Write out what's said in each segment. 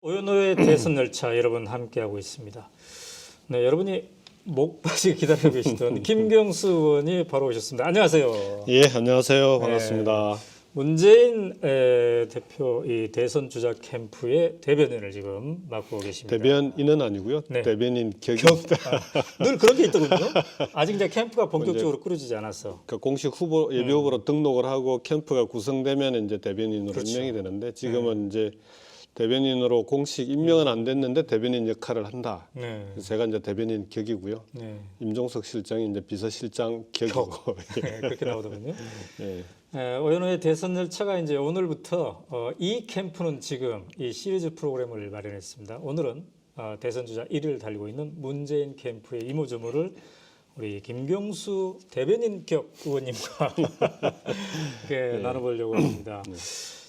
오연호의 대선 열차 여러분 함께하고 있습니다. 네, 여러분이 목빠지게 기다리고 계시던 김경수 의원이 바로 오셨습니다. 안녕하세요. 예, 안녕하세요. 네. 반갑습니다. 문재인 대표 이 대선 주자 캠프의 대변인을 지금 맡고 계십니다. 대변인은 아니고요. 네. 대변인 격입니다. 늘 그런 게 있더군요. 아직 이제 캠프가 본격적으로 꾸려지지 않았어. 그러니까 공식 후보 예비 후보로 등록을 하고 캠프가 구성되면 이제 대변인으로 그렇죠. 임명이 되는데 지금은 이제 대변인으로 공식 임명은 안 됐는데 대변인 역할을 한다. 네. 그래서 제가 이제 대변인 격이고요. 네. 임종석 실장이 이제 비서실장 격이고. 네, 그렇게 나오더군요. 예. 오연호의 대선 열차가 이제 오늘부터 이 캠프는 지금 이 시리즈 프로그램을 마련했습니다. 오늘은 대선 주자 1위를 달리고 있는 문재인 캠프의 이모저모를 우리 김경수 대변인 격 의원님과 이렇게 나눠보려고 합니다.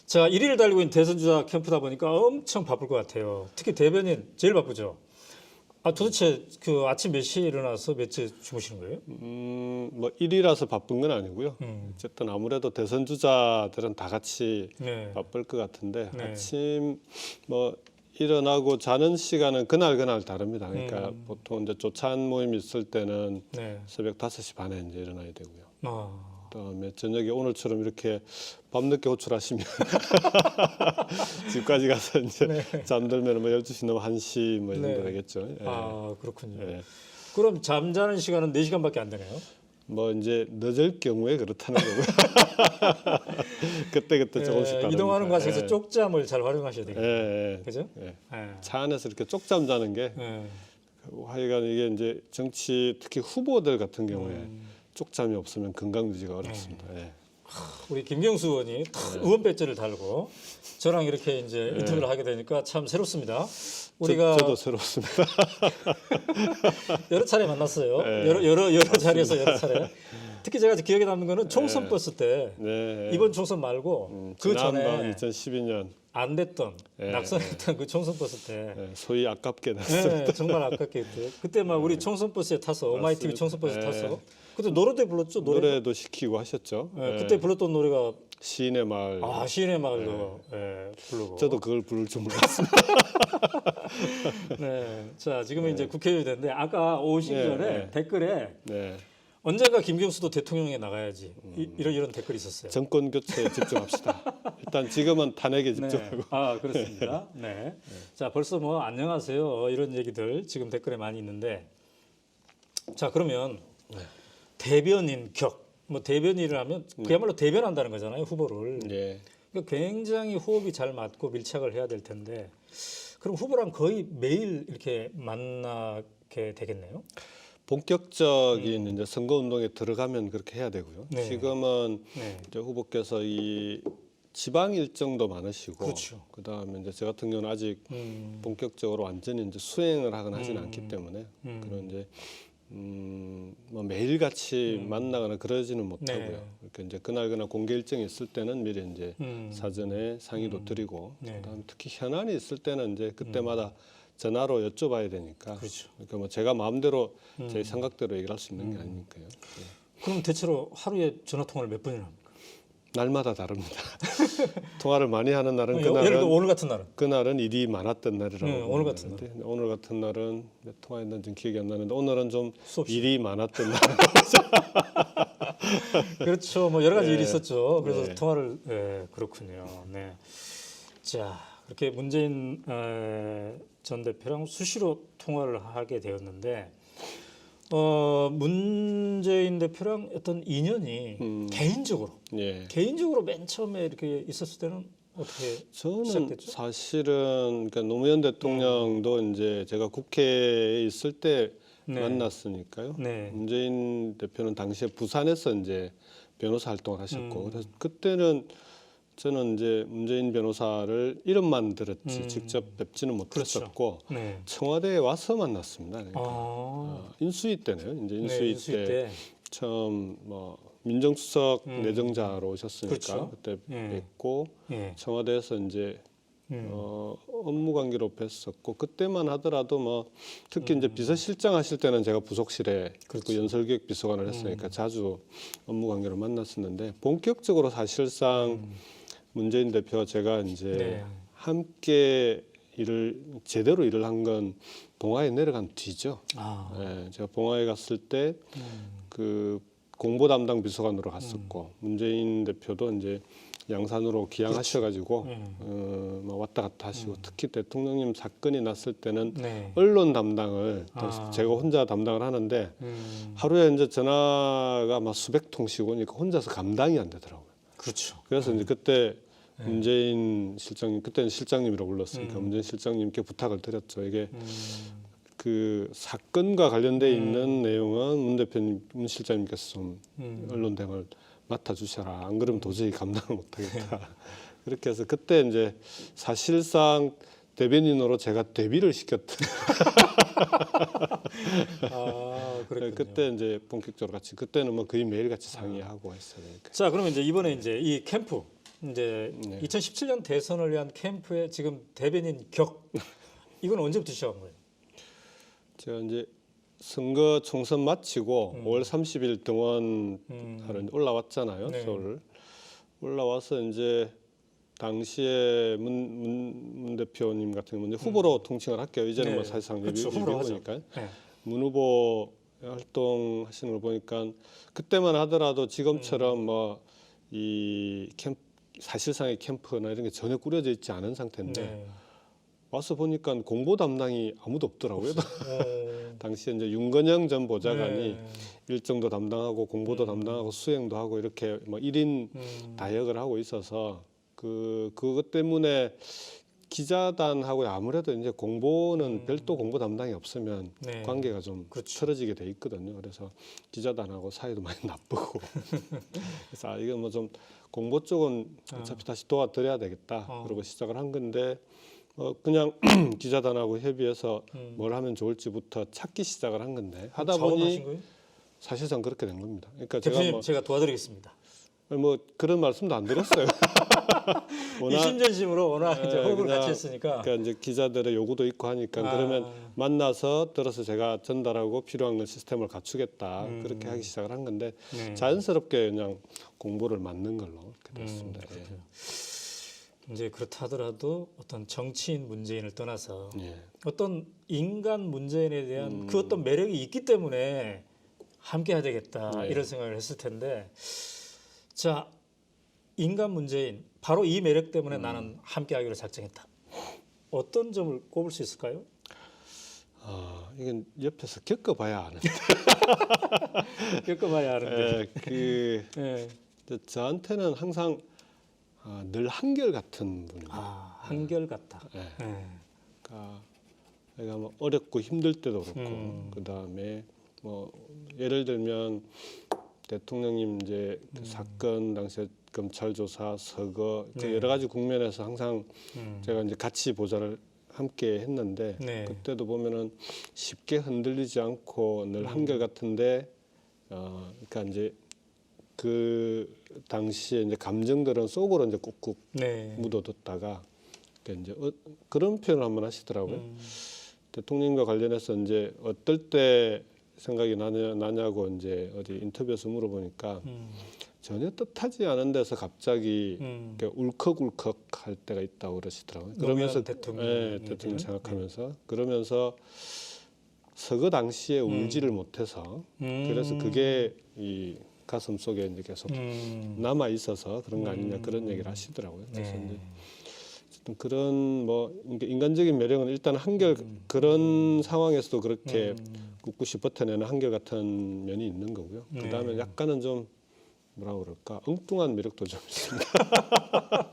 자, 1위를 달리고 있는 대선 주자 캠프다 보니까 엄청 바쁠 것 같아요. 특히 대변인 제일 바쁘죠. 도대체 그 아침 몇 시에 일어나서 며칠 주무시는 거예요? 뭐 일이라서 바쁜 건 아니고요. 음. 어쨌든 아무래도 대선 주자들은 다 같이 네. 바쁠 것 같은데 네. 아침 뭐 일어나고 자는 시간은 그날 다릅니다. 그러니까 보통 이제 조찬 모임 있을 때는 네. 새벽 5시 반에 이제 일어나야 되고요. 그다음에 저녁에 오늘처럼 이렇게 밤늦게 호출하시면 집까지 가서 이제 잠들면 뭐 12시 넘어 1시 뭐 이 정도 네. 되겠죠. 예. 그렇군요. 예. 그럼 잠자는 시간은 4시간밖에 안 되네요. 뭐 이제 늦을 경우에 그렇다는 거고요. 그때 조금씩 다르니까. 이동하는 과정에서 쪽잠을 잘 활용하셔야 되겠네요. 예. 그죠? 예. 예. 차 안에서 이렇게 쪽잠 자는 게 예. 하여간 이게 이제 정치 특히 후보들 같은 경우에 쪽잠이 없으면 건강 유지가 어렵습니다. 예. 우리 김경수 의원이 의원 배지를 달고 저랑 이렇게 이제 인터뷰를 하게 되니까 참 새롭습니다. 우리가 저도 새롭습니다. 여러 차례 만났어요. 네. 여러 자리에서 여러 차례. 특히 제가 기억에 남는 거는 총선 버스 때 네. 이번 총선 말고 그 전에 지난번 2012년 안 됐던 네. 낙선했던 그 총선 버스 때 소위 아깝게 났습니다. 네, 정말 아깝게 했대요. 그때 막 우리 총선 버스에 타서 오마이TV 총선 버스에 네. 타서 그때 노래도 불렀죠. 노래도 시키고 하셨죠. 네, 예. 그때 불렀던 노래가 시인의 마을. 시인의 마을도 부르고. 저도 그걸 부를 줄 몰랐습니다. 네, 자 지금은 이제 국회의원이 됐는데 아까 오시기 네, 전에 네. 댓글에 네. 언젠가 김경수도 대통령에 나가야지 이런 댓글이 있었어요. 정권 교체에 집중합시다. 일단 지금은 탄핵에 집중하고. 네. 그렇습니다. 네. 자 벌써 뭐 안녕하세요 이런 얘기들 지금 댓글에 많이 있는데 자 그러면 대변인 뭐 대변인을 하면 그야말로 대변한다는 거잖아요 후보를. 예. 그러니까 굉장히 호흡이 잘 맞고 밀착을 해야 될 텐데 그럼 후보랑 거의 매일 이렇게 만나게 되겠네요. 본격적인 이제 선거 운동에 들어가면 그렇게 해야 되고요. 네. 지금은 네. 이제 후보께서 이 지방 일정도 많으시고, 그렇죠. 그다음에 이제 저 같은 경우는 아직 본격적으로 완전히 이제 수행을 하거나 하지는 않기 때문에 그런 이제 뭐 매일 같이 만나거나 그러지는 못하고요. 네. 이렇게 이제 그날 공개 일정이 있을 때는 미리 이제 사전에 상의도 드리고, 네. 그다음에 특히 현안이 있을 때는 이제 그때마다 전화로 여쭤봐야 되니까. 그렇죠. 그러니까 뭐 제가 마음대로 제 생각대로 얘기를 할 수 있는 게 아니니까요. 예. 그럼 대체로 하루에 전화 통화를 몇 번이나 합니까? 날마다 다릅니다. 통화를 많이 하는 날은 예를 들어 그날은 오늘 같은 날은 그날은 일이 많았던 날이라고 네, 오늘 같은 보는데 오늘 같은 날은 몇 통화했는지 좀 기억이 안 나는데 오늘은 좀 수없이. 일이 많았던 날. 그렇죠. 뭐 여러 가지 네. 일이 있었죠. 그래서 네. 통화를 그렇군요. 네. 자 그렇게 문재인 전 대표랑 수시로 통화를 하게 되었는데 문재인 대표랑 어떤 인연이 개인적으로 맨 처음에 이렇게 있었을 때는 어떻게 저는 시작됐죠? 사실은 그러니까 노무현 대통령도 이제 제가 국회에 있을 때 네. 만났으니까요. 네. 문재인 대표는 당시에 부산에서 이제 변호사 활동을 하셨고 그래서 그때는 저는 이제 문재인 변호사를 이름만 들었지 직접 뵙지는 못했었고 네. 청와대에 와서 만났습니다. 그러니까 인수위 때네요. 이제 인수위 때 처음 뭐 민정수석 내정자로 오셨으니까 그렇죠. 그때 뵙고 청와대에서 이제 업무 관계로 뵀었고 그때만 하더라도 뭐 특히 이제 비서실장 하실 때는 제가 부속실에 그 연설기획 비서관을 했으니까 자주 업무 관계로 만났었는데 본격적으로 사실상 문재인 대표와 제가 이제 함께 일을 제대로 일을 한 건 봉화에 내려간 뒤죠. 예, 제가 봉화에 갔을 때 그 공보 담당 비서관으로 갔었고 문재인 대표도 이제 양산으로 기양하셔가지고 뭐 왔다 갔다 하시고 특히 대통령님 사건이 났을 때는 네. 언론 담당을 제가 혼자 담당을 하는데 하루에 이제 전화가 막 수백 통씩 오니까 혼자서 감당이 안 되더라고요. 그렇죠. 그래서 이제 그때 문재인 실장님, 그때는 실장님이라고 불렀으니까 문재인 실장님께 부탁을 드렸죠. 이게 그 사건과 관련돼 있는 내용은 문 대표님, 문 실장님께서 좀 언론 대응을 맡아주셔라. 안 그러면 도저히 감당을 못하겠다. 그렇게 해서 그때 이제 사실상 대변인으로 제가 데뷔를 시켰던. 그랬군요. 그때 이제 본격적으로 같이 그때는 뭐 거의 매일 같이 상의하고 했어요. 자, 그러면 이제 이번에 이제 이 캠프 이제 2017년 대선을 위한 캠프의 지금 대변인 격 이건 언제부터 시작한 거예요? 제가 이제 선거 총선 마치고 5월 30일 등원하러 올라왔잖아요. 네. 서울 올라와서 이제 당시에 문 대표님 같은 경우는 후보로 통칭을 할게요. 이제는 네. 뭐 사실상 그렇죠. 예비후보니까 네. 문 후보 활동하시는 걸 보니까 그때만 하더라도 지금처럼 뭐 이 캠프 사실상의 캠프나 이런 게 전혀 꾸려져 있지 않은 상태인데 네. 와서 보니까 공보 담당이 아무도 없더라고요. 당시에 이제 윤건영 전 보좌관이 일정도 담당하고 공보도 담당하고 수행도 하고 이렇게 뭐 1인 다역을 하고 있어서 그것 때문에 기자단하고 아무래도 이제 공보는 별도 공보 담당이 없으면 네. 관계가 좀 그렇죠. 틀어지게 돼 있거든요. 그래서 기자단하고 사이도 많이 나쁘고 그래서 이거 뭐 좀 공보 쪽은 어차피 다시 도와드려야 되겠다. 그러고 시작을 한 건데 그냥 기자단하고 협의해서 뭘 하면 좋을지부터 찾기 시작을 한 건데 하다 보니 자원하신 거예요? 사실상 그렇게 된 겁니다. 그러니까 대표님 제가 도와드리겠습니다. 뭐 그런 말씀도 안 드렸어요. 이심전심으로 워낙 이제 호흡을 같이 했으니까. 그러니까 이제 기자들의 요구도 있고 하니까 그러면 만나서 들어서 제가 전달하고 필요한 건 시스템을 갖추겠다. 그렇게 하기 시작을 한 건데 자연스럽게 그냥 공보를 맡는 걸로 이렇게 됐습니다. 이제 그렇다 하더라도 어떤 정치인 문재인을 떠나서 예. 어떤 인간 문재인에 대한 그 어떤 매력이 있기 때문에 함께 해야 되겠다 이런 생각을 했을 텐데 자 인간 문재인 바로 이 매력 때문에 나는 함께 하기로 작정했다. 어떤 점을 꼽을 수 있을까요? 이건 옆에서 겪어봐야 아는데. 겪어봐야 하는데. 예. 저한테는 항상 늘 한결 같은 분입니다. 한결 같다. 그러니까 내가 뭐 어렵고 힘들 때도 그렇고 그다음에 뭐 예를 들면 대통령님 이제 그 사건 당시에 검찰 조사 서거 그 여러 가지 국면에서 항상 제가 이제 같이 보좌를 함께 했는데 그때도 보면은 쉽게 흔들리지 않고 늘 한결 같은데 그러니까 이제 그 당시에 이제 감정들은 속으로 이제 꾹꾹 묻어뒀다가 그러니까 이제 그런 표현을 한번 하시더라고요. 대통령과 관련해서 이제 어떨 때 생각이 나냐고 이제 어디 인터뷰에서 물어보니까 전혀 뜻하지 않은 데서 갑자기 이렇게 울컥울컥 할 때가 있다고 그러시더라고요. 그러면서 대통령 생각하면서 그러면서 서거 당시에 울지를 못해서 그래서 그게 이 가슴 속에 이제 계속 남아 있어서 그런 거 아니냐 그런 얘기를 하시더라고요. 그래서 이제 어쨌든 그런 뭐 인간적인 매력은 일단 한결 그런 상황에서도 그렇게 꿋꿋이 버텨내는 한결 같은 면이 있는 거고요. 그 다음에 약간은 좀 뭐라 그럴까 엉뚱한 매력도 좀 있습니다.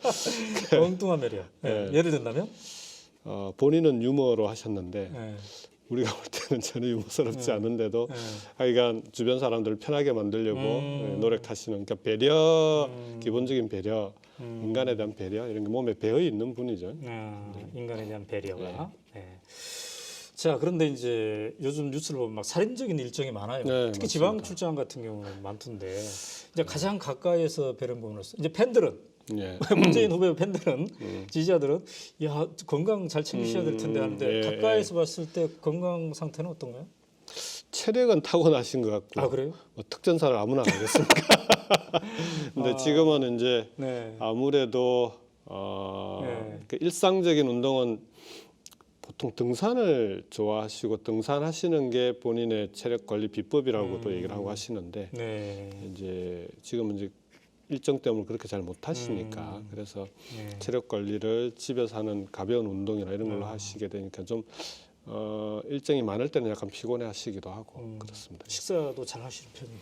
엉뚱한 매력. 예를 든다면? 본인은 유머로 하셨는데 우리가 볼 때는 전혀 유머스럽지 않은데도 하여간 주변 사람들을 편하게 만들려고 노력하시는 그러니까 배려, 기본적인 배려, 인간에 대한 배려 이런 게 몸에 배어 있는 분이죠. 인간에 대한 배려가. 자, 그런데 이제 요즘 뉴스를 보면 막 살인적인 일정이 많아요. 특히 맞습니다. 지방 출장 같은 경우는 많던데 이제 가장 가까이에서 뵈는 부분으로서 이제 팬들은 문재인 후보 팬들은 지지자들은 야 건강 잘 챙기셔야 될 텐데 하는데 가까이서 봤을 때 건강 상태는 어떤가요? 체력은 타고나신 것 같고 그래요? 뭐 특전사를 아무나 안 하겠습니까? 근데 지금은 이제 아무래도 그 일상적인 운동은 보통 등산을 좋아하시고 등산하시는 게 본인의 체력 관리 비법이라고도 얘기를 하고 하시는데 네. 이제 지금은 이제 일정 때문에 그렇게 잘 못하시니까 그래서 네. 체력 관리를 집에서 하는 가벼운 운동이나 이런 걸로 하시게 되니까 좀 일정이 많을 때는 약간 피곤해하시기도 하고 그렇습니다. 식사도 잘 하시는 편이에요.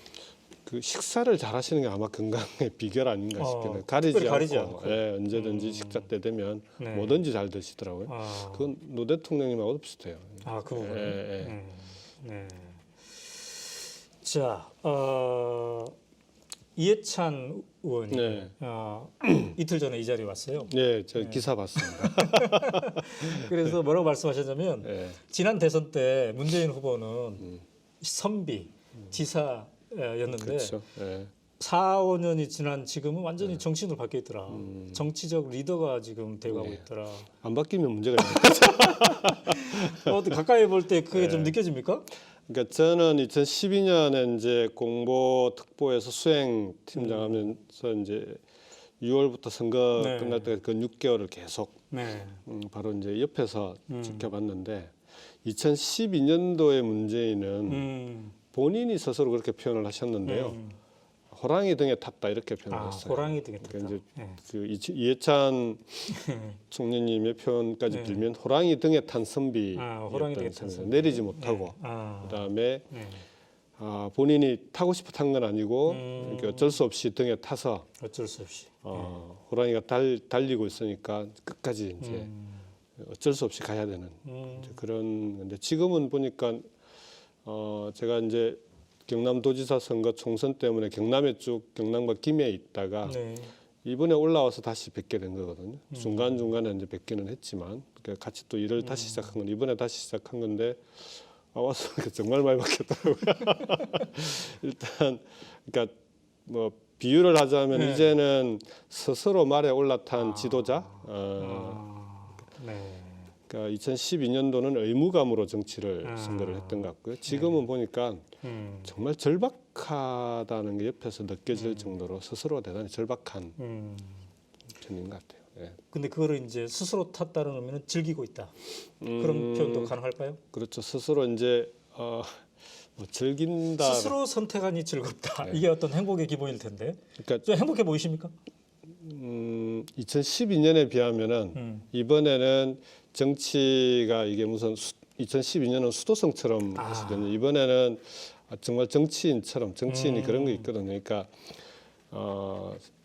그 식사를 잘 하시는 게 아마 건강의 비결 아닌가 싶기는 특별히 가리지 않고. 않고 예, 언제든지 식사 때 되면 네. 뭐든지 잘 드시더라고요. 그건 노 대통령님하고도 비슷해요. 그 부분. 예. 네. 자, 이해찬 의원이 네. 이틀 전에 이 자리에 왔어요. 네, 저 기사 봤습니다. 그래서 뭐라고 말씀하셨냐면 네. 지난 대선 때 문재인 후보는 선비, 지사였는데 그렇죠. 네. 4, 5년이 지난 지금은 완전히 정치인으로 바뀌어 있더라. 정치적 리더가 지금 되어가고 있더라. 안 바뀌면 문제가 있는 거죠. 가까이 볼 때 그게 좀 느껴집니까? 그러니까 저는 2012년에 이제 공보 특보에서 수행 팀장하면서 이제 6월부터 선거 네. 끝날 때까지 그 6개월을 계속 네. 바로 이제 옆에서 지켜봤는데 2012년도의 문재인은 본인이 스스로 그렇게 표현을 하셨는데요. 호랑이 등에 탔다 이렇게 표현했어요. 호랑이 등에 탔다. 그러니까 이제 그 이해찬 총리님의 표현까지 빌면 호랑이 등에 탄 선비, 호랑이 등에 탄 선비. 내리지 못하고 그다음에 본인이 타고 싶어 탄 건 아니고 이렇게 어쩔 수 없이 등에 타서 어쩔 수 없이 호랑이가 달리고 있으니까 끝까지 이제 어쩔 수 없이 가야 되는 이제 그런 건데 지금은 보니까 제가 이제 경남도지사 선거 총선 때문에 경남에 쭉 경남과 김해에 있다가 이번에 올라와서 다시 뵙게 된 거거든요. 중간중간에 이제 뵙기는 했지만 그러니까 같이 또 일을 다시 시작한 건 이번에 다시 시작한 건데 와서 정말 많이 바뀌었더라고요. 일단 그러니까 뭐 비유를 하자면 이제는 스스로 말에 올라탄 지도자 그러니까 2012년도는 의무감으로 정치를 선거를 했던 것 같고요. 지금은 보니까 정말 절박하다는 게 옆에서 느껴질 정도로 스스로 대단히 절박한 편인 것 같아요. 예. 근데 그거를 이제 스스로 탔다는 의미는 즐기고 있다. 그런 표현도 가능할까요? 그렇죠. 스스로 이제 뭐 즐긴다. 스스로 선택하니 즐겁다. 이게 어떤 행복의 기본일 텐데. 그러니까 좀 행복해 보이십니까? 2012년에 비하면은 이번에는 정치가 이게 무슨 2012년은 수도성처럼 하시더니 이번에는 정말 정치인이 그런 게 있거든요. 그러니까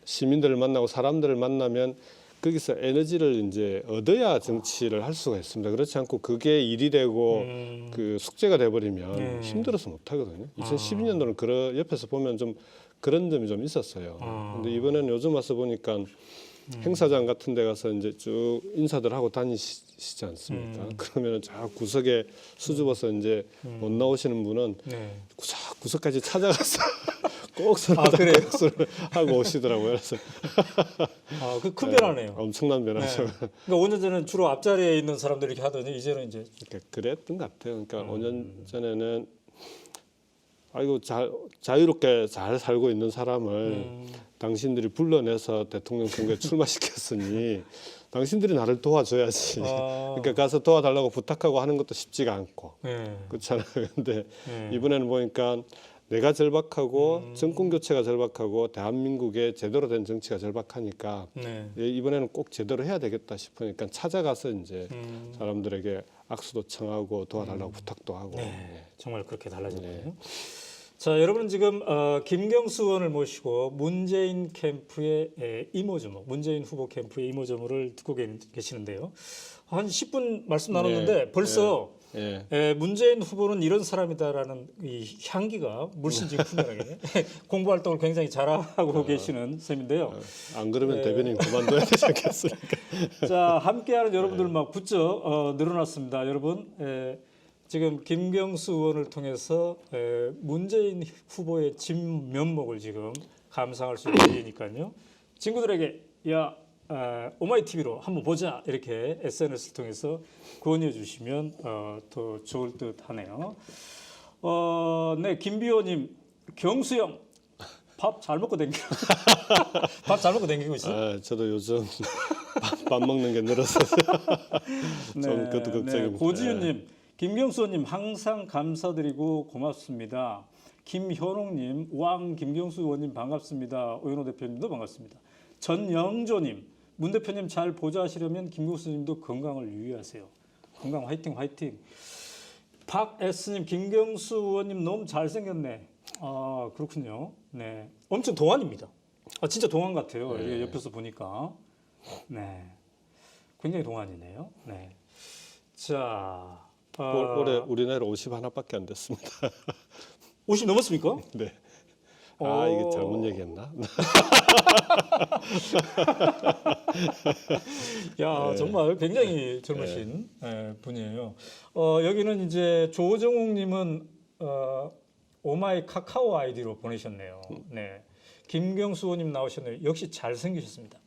시민들을 만나고 사람들을 만나면 거기서 에너지를 이제 얻어야 정치를 할 수가 있습니다. 그렇지 않고 그게 일이 되고 그 숙제가 돼버리면 힘들어서 못 하거든요. 2012년도는 옆에서 보면 좀 그런 점이 좀 있었어요. 근데 이번에는 요즘 와서 보니까 행사장 같은 데 가서 이제 쭉 인사들 하고 다니시지 않습니까? 그러면은 저 구석에 수줍어서 이제 못 나오시는 분은 구석까지 찾아가서 꼭 서로 박수를 하고 오시더라고요. 그래서 그 큰 변화네요. 엄청난 변화죠. 그러니까 5년 전에는 주로 앞자리에 있는 사람들이 이렇게 하더니 이제는 이제 그랬던 것 같아요. 그러니까 5년 전에는 아이고 자유롭게 잘 살고 있는 사람을 당신들이 불러내서 대통령 선거에 출마시켰으니 당신들이 나를 도와줘야지. 그러니까 가서 도와달라고 부탁하고 하는 것도 쉽지가 않고 그렇잖아요. 근데 이번에는 보니까 내가 절박하고 정권 교체가 절박하고 대한민국의 제대로 된 정치가 절박하니까 이번에는 꼭 제대로 해야 되겠다 싶으니까 찾아가서 이제 사람들에게 악수도 청하고 도와달라고 부탁도 하고. 정말 그렇게 달라졌네요. 자, 여러분은 지금 김경수 의원을 모시고 문재인 캠프의 이모저모, 문재인 후보 캠프의 이모저모를 듣고 계시는데요. 한 10분 말씀 나눴는데 벌써 문재인 후보는 이런 사람이다라는 이 향기가 물씬지게 풍겨나게 공부 활동을 굉장히 잘하고 계시는 셈인데요. 안 그러면 대변인 그만둬야 되지 않겠습니까? 자, 함께하는 여러분들 막 부쩍 늘어났습니다. 여러분 지금 김경수 의원을 통해서 문재인 후보의 진면목을 지금 감상할 수 있으니까요. 친구들에게 야 오마이 TV로 한번 보자 이렇게 SNS를 통해서 권유해 주시면 더 좋을 듯하네요. 네, 김비호님 경수형 밥 잘 먹고 댕겨. 밥 잘 먹고 다니고 있어? 아, 저도 요즘 밥 먹는 게 늘어서 좀 그것도 걱정입니다. 고지윤님, 김경수 의원님 항상 감사드리고 고맙습니다. 김현옥님, 왕 김경수 의원님 반갑습니다. 오연호 대표님도 반갑습니다. 전영조님, 문 대표님 잘 보좌하시려면 김경수 의원님도 건강을 유의하세요. 건강 화이팅 화이팅. 박S님, 김경수 의원님 너무 잘생겼네. 아 그렇군요. 네, 엄청 동안입니다. 아 진짜 동안 같아요. 네. 이게 옆에서 보니까. 네, 굉장히 동안이네요. 네. 자, 올해 우리나라 50 하나밖에 안 됐습니다. 50 넘었습니까? 네. 아, 이게 잘못 얘기했나? 야, 네. 정말 굉장히 젊으신 분이에요. 여기는 이제 조정욱님은 오마이 카카오 아이디로 보내셨네요. 네, 김경수 의원님 나오셨네요. 역시 잘생기셨습니다.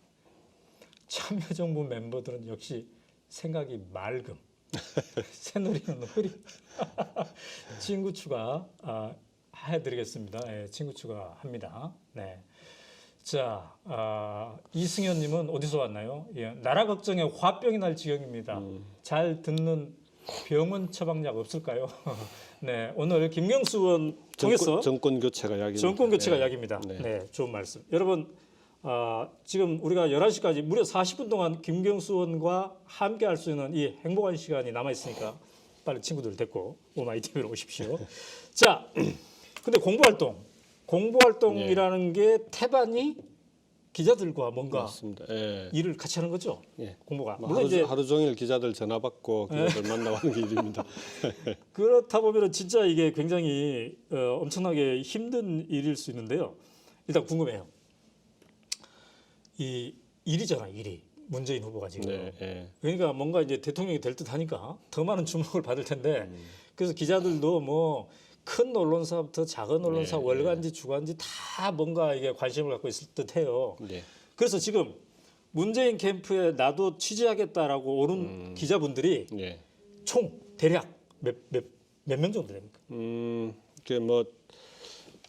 참여정부 멤버들은 역시 생각이 맑음. 새누리는 흐림. 친구 추가 해드리겠습니다. 네, 친구 추가합니다. 네. 자, 이승현님은 어디서 왔나요? 예, 나라 걱정에 화병이 날 지경입니다. 잘 듣는 병원 처방약 없을까요? 네, 오늘 김경수 의원 통해서 정권 교체가 약입니다. 정권 교체가 네. 약입니다. 네. 네, 좋은 말씀. 여러분, 지금 우리가 11시까지 무려 40분 동안 김경수 의원과 함께 할 수 있는 이 행복한 시간이 남아 있으니까 빨리 친구들 데리고 오마이 TV로 오십시오. 자, 근데 공부활동이라는 게 태반이 기자들과 뭔가 맞습니다. 예. 일을 같이 하는 거죠. 예. 공부가. 뭐 물론 이제 하루 종일 기자들 전화 받고 기자들 만나고 하는 게 일입니다. 그렇다 보면 진짜 이게 굉장히 엄청나게 힘든 일일 수 있는데요. 일단 궁금해요. 이 일이잖아, 일이. 문재인 후보가 지금. 네, 예. 그러니까 뭔가 이제 대통령이 될 듯하니까 더 많은 주목을 받을 텐데 그래서 기자들도 뭐 큰 언론사부터 작은 언론사 네, 월간지 주간지 다 뭔가 이게 관심을 갖고 있을 듯해요. 네. 그래서 지금 문재인 캠프에 나도 취재하겠다라고 오는 기자분들이 네. 총 대략 몇 명 정도 됩니까? 이게 뭐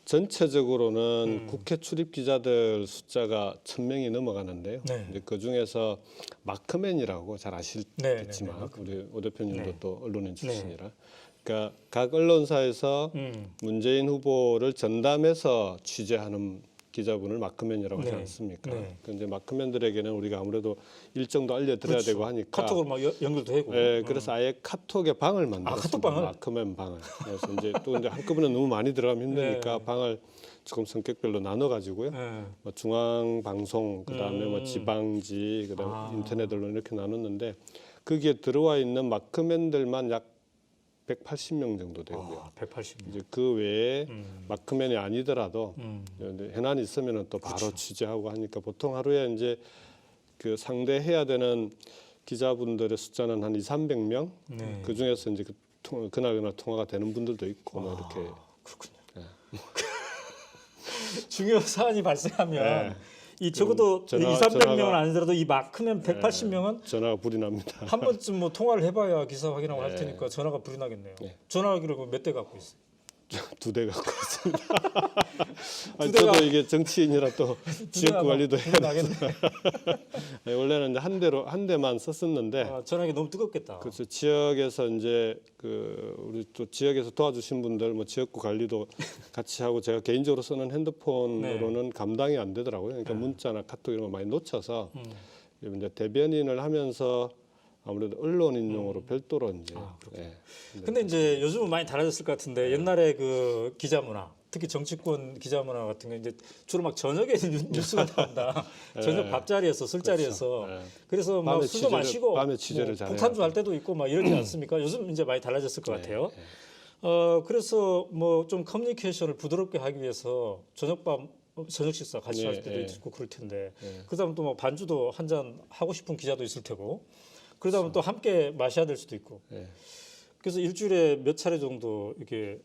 전체적으로는 국회 출입 기자들 숫자가 1,000명이 넘어가는데요. 네. 이제 그 중에서 마크맨이라고 잘 아시겠지만 네. 우리 오 대표님도 네. 또 언론인 출신이라, 그러니까 각 언론사에서 문재인 후보를 전담해서 취재하는 기자분을 마크맨이라고 하지 네. 않습니까? 네. 근데 마크맨들에게는 우리가 아무래도 일정도 알려드려야 그렇죠. 되고 하니까 카톡으로 막 연결도 하고. 네, 그래서 아예 카톡에 방을 만들었습니다. 카톡방을? 마크맨 방을. 그래서 이제 또 근데 한꺼번에 너무 많이 들어가면 힘드니까 네. 방을 조금 성격별로 나눠 가지고요. 네. 뭐 중앙 방송, 그다음에 뭐 지방지, 그다음에 인터넷으로 이렇게 나눴는데 거기에 들어와 있는 마크맨들만 약 180명 정도 되고요. 180명. 이제 그 외에 마크맨이 아니더라도 음. 현안이 있으면은 또 바로 취재하고 하니까 보통 하루에 이제 그 상대해야 되는 기자분들의 숫자는 한 200~300명. 네. 그 중에서 이제 그날 통화가 되는 분들도 있고 뭐 이렇게. 그렇군요. 중요 사안이 발생하면 이 적어도 전화- 200~300명은 전화가- 아니더라도 이 마크면 180명은 전화가 불이 납니다. 한 번쯤 뭐 통화를 해봐야 기사 확인하고 할 테니까 전화가 불이 나겠네요. 네. 전화기를 몇 대 갖고 있어요? 2대 갖고 있습니다. 아니, 두 대가- 저도 이게 정치인이라 또 지역 관리도 해야 불이 나겠네. 네, 원래는 이제 한 대만 썼었는데 전화기 너무 뜨겁겠다. 그래서 지역에서 이제 우리 또 지역에서 도와주신 분들 뭐 지역구 관리도 같이 하고 제가 개인적으로 쓰는 핸드폰으로는 감당이 안 되더라고요. 그러니까 문자나 카톡 이런 거 많이 놓쳐서 이제 대변인을 하면서 아무래도 언론인용으로 별도로 이제. 예. 근데 이제 요즘은 많이 달라졌을 것 같은데 옛날에 그 기자 문화, 특히 정치권 기자 문화 같은 게 이제 주로 막 저녁에 뉴스가 나온다. 저녁 밥자리에서 술자리에서 그렇죠. 그래서 막 밤에 술도 취재를- 마시고 밤에 취재를 뭐 잘해야 폭탄주 할 때도 있고 막 이러지 않습니까? 요즘 이제 많이 달라졌을 것 같아요. 네. 그래서 뭐 좀 커뮤니케이션을 부드럽게 하기 위해서 저녁 식사 같이 네, 할 때도 네. 있고 그럴 텐데 그다음 또 뭐 반주도 한 잔 하고 싶은 기자도 있을 테고 그러다 또 함께 마셔야 될 수도 있고 예. 그래서 일주일에 몇 차례 정도 이렇게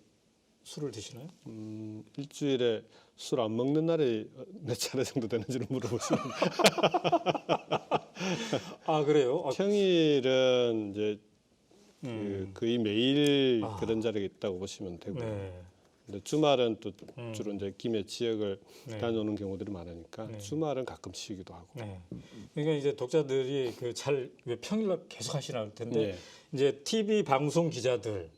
술을 드시나요? 일주일에 술 안 먹는 날이 몇 차례 정도 되는지를 물어보시면 아 그래요? 평일은 이제 거의 매일 그런 자리가 있다고 보시면 되고요. 네. 근데 주말은 또 주로 이제 김해 지역을 네. 다녀오는 경우들이 많으니까 네. 주말은 가끔 쉬기도 하고. 네. 그러니까 이제 독자들이 그 잘 왜 평일날 계속 하시나 할 텐데 네. 이제 TV 방송 기자들,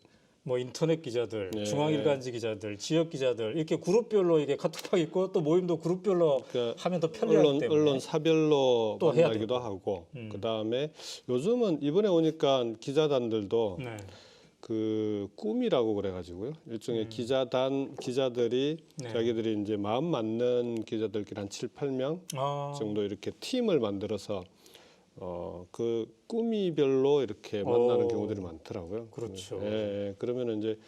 뭐 인터넷 기자들, 네. 중앙일간지 기자들, 지역 기자들 이렇게 그룹별로 이게 카톡방 있고 또 모임도 그룹별로 그러니까 하면 더 편리하기 때문에 언론 사별로 또 해야 만나기도 되고. 하고 그다음에 요즘은 이번에 오니까 기자단들도 네. 그 꿈이라고 그래가지고요. 일종의 기자들이 네. 자기들이 이제 마음 맞는 기자들끼리 한 7, 8명 아, 정도 이렇게 팀을 만들어서 그 꾸미별로 이렇게 만나는 경우들이 많더라고요. 그렇죠. 예, 예. 그러면 이제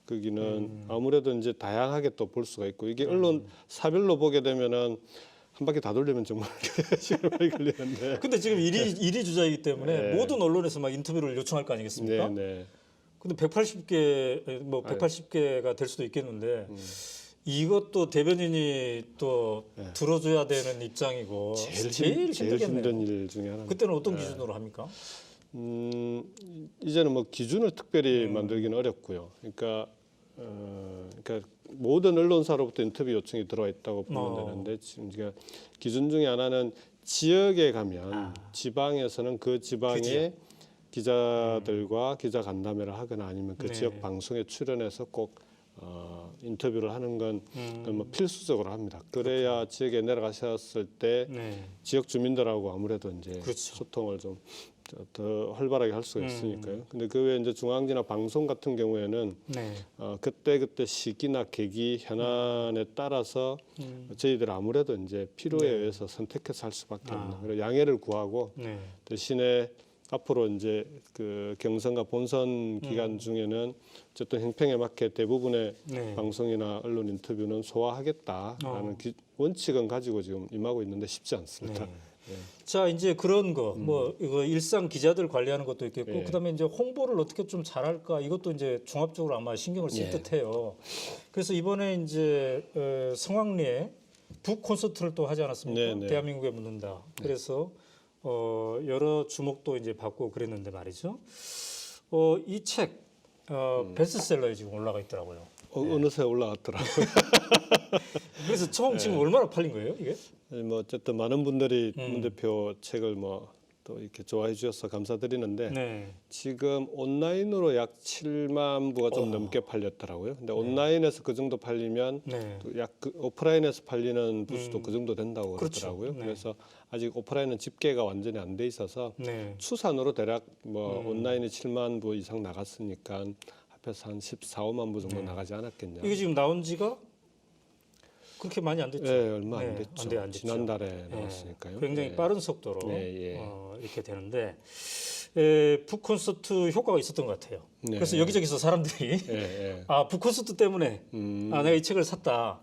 거기는 아무래도 이제 다양하게 또 볼 수가 있고 이게 언론 사별로 보게 되면은 한 바퀴 다 돌리면 정말 시간이 많이 걸리는데. 근데 지금 일위 주자이기 때문에 네. 모든 언론에서 막 인터뷰를 요청할 거 아니겠습니까? 네, 네. 근데 180개 뭐 180개가 될 수도 있겠는데 이것도 대변인이 또 들어줘야 되는 입장이고 제일 힘들겠네요. 힘든 일 중에 하나입니다. 그때는 어떤 기준으로 합니까? 이제는 뭐 기준을 특별히 만들기는 어렵고요. 그러니까 모든 언론사로부터 인터뷰 요청이 들어와 있다고 보면 되는데 지금 제가 기준 중에 하나는 지역에 가면 지방에서는 그 지방의 기자들과 기자 간담회를 하거나 아니면 그 네. 지역 방송에 출연해서 꼭 인터뷰를 하는 건 뭐 필수적으로 합니다. 그래야 지역에 내려가셨을 때 네. 지역 주민들하고 아무래도 이제 그렇죠. 소통을 좀 더 활발하게 할 수가 있으니까요. 근데 그 외에 이제 중앙지나 방송 같은 경우에는 네. 그때 시기나 계기 현안에 따라서 저희들 아무래도 이제 필요에 의해서 선택해서 할 수밖에 없는 그래서 양해를 구하고 네. 대신에 앞으로 이제 그 경선과 본선 기간 중에는 어쨌든 행평에 맞게 대부분의 네. 방송이나 언론 인터뷰는 소화하겠다라는 원칙은 가지고 지금 임하고 있는데 쉽지 않습니다. 네. 자, 이제 그런 거, 뭐, 이거 일상 기자들 관리하는 것도 있겠고, 예. 그 다음에 이제 홍보를 어떻게 좀 잘할까, 이것도 이제 종합적으로 아마 신경을 쓸 예. 듯 해요. 그래서 이번에 이제 성황리에 북 콘서트를 또 하지 않았습니까? 네, 네. 대한민국에 묻는다. 그래서 여러 주목도 이제 받고 그랬는데 말이죠. 이 책, 베스트셀러에 지금 올라가 있더라고요. 어느새 올라왔더라고요. 그래서 총 지금 얼마나 팔린 거예요, 이게? 뭐 어쨌든 많은 분들이 문 대표 책을 뭐 또 이렇게 좋아해 주셔서 감사드리는데 네. 지금 온라인으로 약 7만 부가 좀 넘게 팔렸더라고요. 근데 온라인에서 그 정도 팔리면 네. 또 약 오프라인에서 팔리는 부수도 그 정도 된다고 그렇죠. 그러더라고요. 네. 그래서 아직 오프라인은 집계가 완전히 안 돼 있어서 네. 추산으로 대략 뭐 온라인이 7만 부 이상 나갔으니까 합해서 한 14, 5만 부 정도 나가지 않았겠냐. 이게 지금 나온 지가 그렇게 많이 안 됐죠. 네, 얼마 안 네, 됐죠. 안 됐죠. 지난달에 나왔으니까요. 굉장히 네. 빠른 속도로 네, 예. 이렇게 되는데 북 콘서트 효과가 있었던 것 같아요. 네. 그래서 여기저기서 사람들이 예, 예. 북 콘서트 때문에 내가 이 책을 샀다.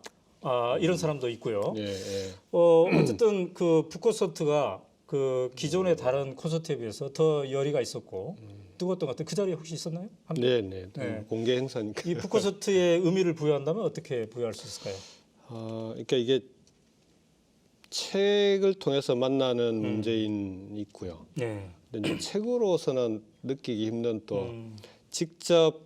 이런 사람도 있고요. 예, 예. 어쨌든 그 북 콘서트가 그 기존의 다른 콘서트에 비해서 더 열의가 있었고 뜨거웠던 것 같아요. 그 자리에 혹시 있었나요? 네, 네. 네. 공개 행사니까. 이 북 콘서트의 의미를 부여한다면 어떻게 부여할 수 있을까요? 그러니까 이게 책을 통해서 만나는 문제인이 있고요. 네. 근데 이제 책으로서는 느끼기 힘든 또 직접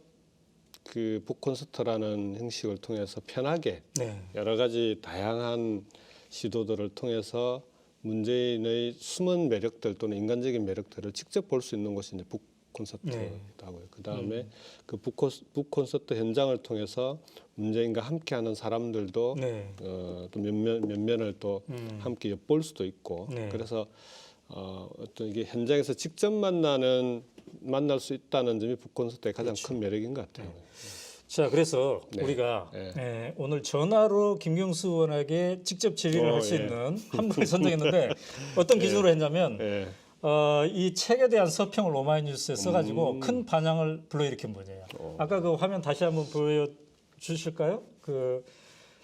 그 북콘서트라는 형식을 통해서 편하게 네. 여러 가지 다양한 시도들을 통해서 문재인의 숨은 매력들 또는 인간적인 매력들을 직접 볼 수 있는 곳이 이제 북콘서트라고요. 그 다음에 그 북콘서트 현장을 통해서 문재인과 함께하는 사람들도 네. 또 면면을 또 함께 엿볼 수도 있고 네. 그래서 어떤 이게 현장에서 직접 만날 수 있다는 점이 북콘서트의 가장 큰 매력인 것 같아요. 자, 그래서 네. 우리가 네. 오늘 전화로 김경수 의원에게 직접 질의를 할 수 예. 있는 한 분을 선정했는데 어떤 기준으로 했냐면 예. 이 책에 대한 서평을 오마이뉴스에 써가지고 큰 반향을 불러일으킨 분이에요. 아까 그 화면 다시 한번 보여주실까요? 그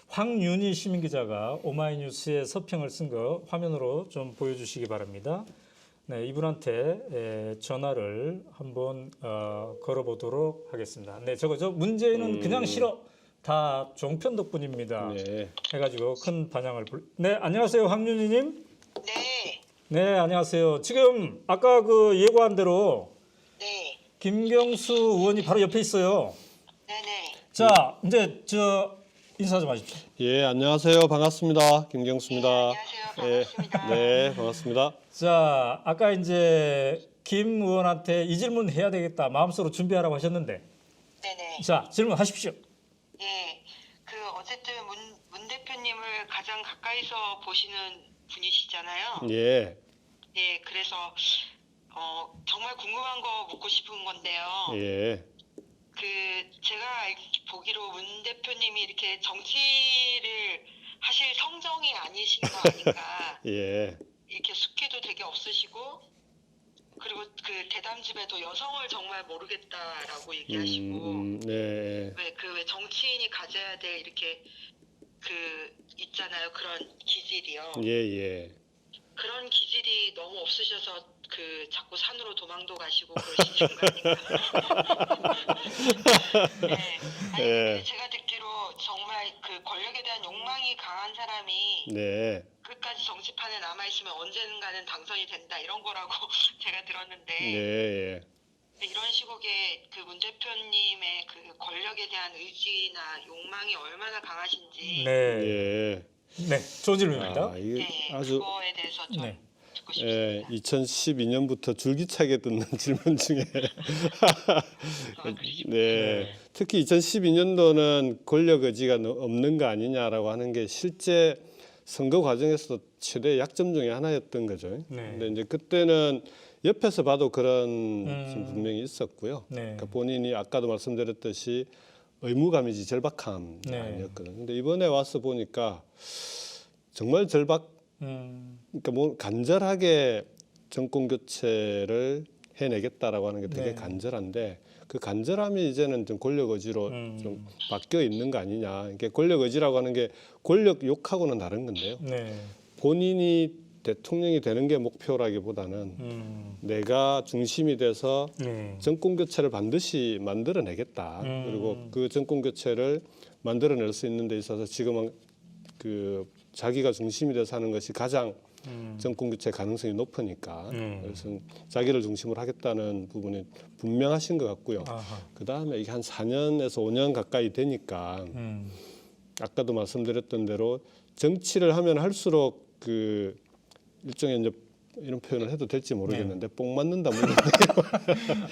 황윤희 시민기자가 오마이뉴스에 서평을 쓴 거 화면으로 좀 보여주시기 바랍니다. 네, 이분한테 전화를 한번 걸어보도록 하겠습니다. 네, 저거죠. 문재인은 그냥 싫어. 다 종편 덕분입니다. 네. 해가지고 큰 반향을 네, 안녕하세요, 황윤희님. 네, 네, 안녕하세요. 지금 아까 그 예고한 대로 네, 김경수 의원이 바로 옆에 있어요. 네네. 자, 이제 저 인사 좀 하십시오. 예, 안녕하세요. 반갑습니다. 김경수입니다. 안녕하세요. 반갑습니다. 네, 반갑습니다. 자, 아까 이제 김 의원한테 이 질문 해야 되겠다 마음속으로 준비하라고 하셨는데, 네네. 자, 질문하십시오. 예. 어쨌든 문 대표님을 가장 가까이서 보시는 분이시잖아요. 예, 예. 그래서 정말 궁금한 거 묻고 싶은 건데요. 예, 제가 보기로 문 대표님이 이렇게 정치를 하실 성정이 아니신 거 아닌가. 예, 이렇게 숙기도 되게 없으시고, 그리고 그 대담집에도 여성을 정말 모르겠다라고 얘기하시고, 네, 왜 정치인이 가져야 될 이렇게 있잖아요. 그런 기질이요. 예, 예. 그런 기질이 너무 없으셔서 자꾸 산으로 도망도 가시고 그러시는 거 아닌가. 네. 아니, 근데 제가 듣기로 정말 그 권력에 대한 욕망이 강한 사람이 네, 끝까지 정치판에 남아있으면 언젠가는 당선이 된다 이런 거라고 제가 들었는데, 네, 이런 시국에 문 대표님의 권력에 대한 의지나 욕망이 얼마나 강하신지, 네, 예. 네, 좋은 질문입니다. 아, 이게 네, 아주 그거에 대해서 좀 네. 듣고 싶습니다. 예, 2012년부터 줄기차게 듣는 질문 중에 네, 특히 2012년도는 권력 의지가 없는 거 아니냐라고 하는 게 실제 선거 과정에서도 최대 약점 중에 하나였던 거죠. 네. 근데 이제 그때는 옆에서 봐도 그런 좀 분명히 있었고요. 네. 그러니까 본인이 아까도 말씀드렸듯이 의무감이지 절박함 네. 아니었거든요. 근데 이번에 와서 보니까 정말 그러니까 뭐 간절하게 정권 교체를 해내겠다라고 하는 게 되게 네. 간절한데 그 간절함이 이제는 좀 권력 의지로 좀 바뀌어 있는 거 아니냐. 이게 권력 의지라고 하는 게 권력 욕하고는 다른 건데요. 네, 본인이 대통령이 되는 게 목표라기보다는 내가 중심이 돼서 네, 정권 교체를 반드시 만들어내겠다. 그리고 그 정권 교체를 만들어낼 수 있는 데 있어서 지금은 자기가 중심이 돼서 하는 것이 가장 정권 교체 가능성이 높으니까 그래서 자기를 중심으로 하겠다는 부분이 분명하신 것 같고요. 그 다음에 이게 한 4년에서 5년 가까이 되니까 아까도 말씀드렸던 대로 정치를 하면 할수록 일종의 이제 이런 표현을 해도 될지 모르겠는데 뽕 맞는다 뭐 이런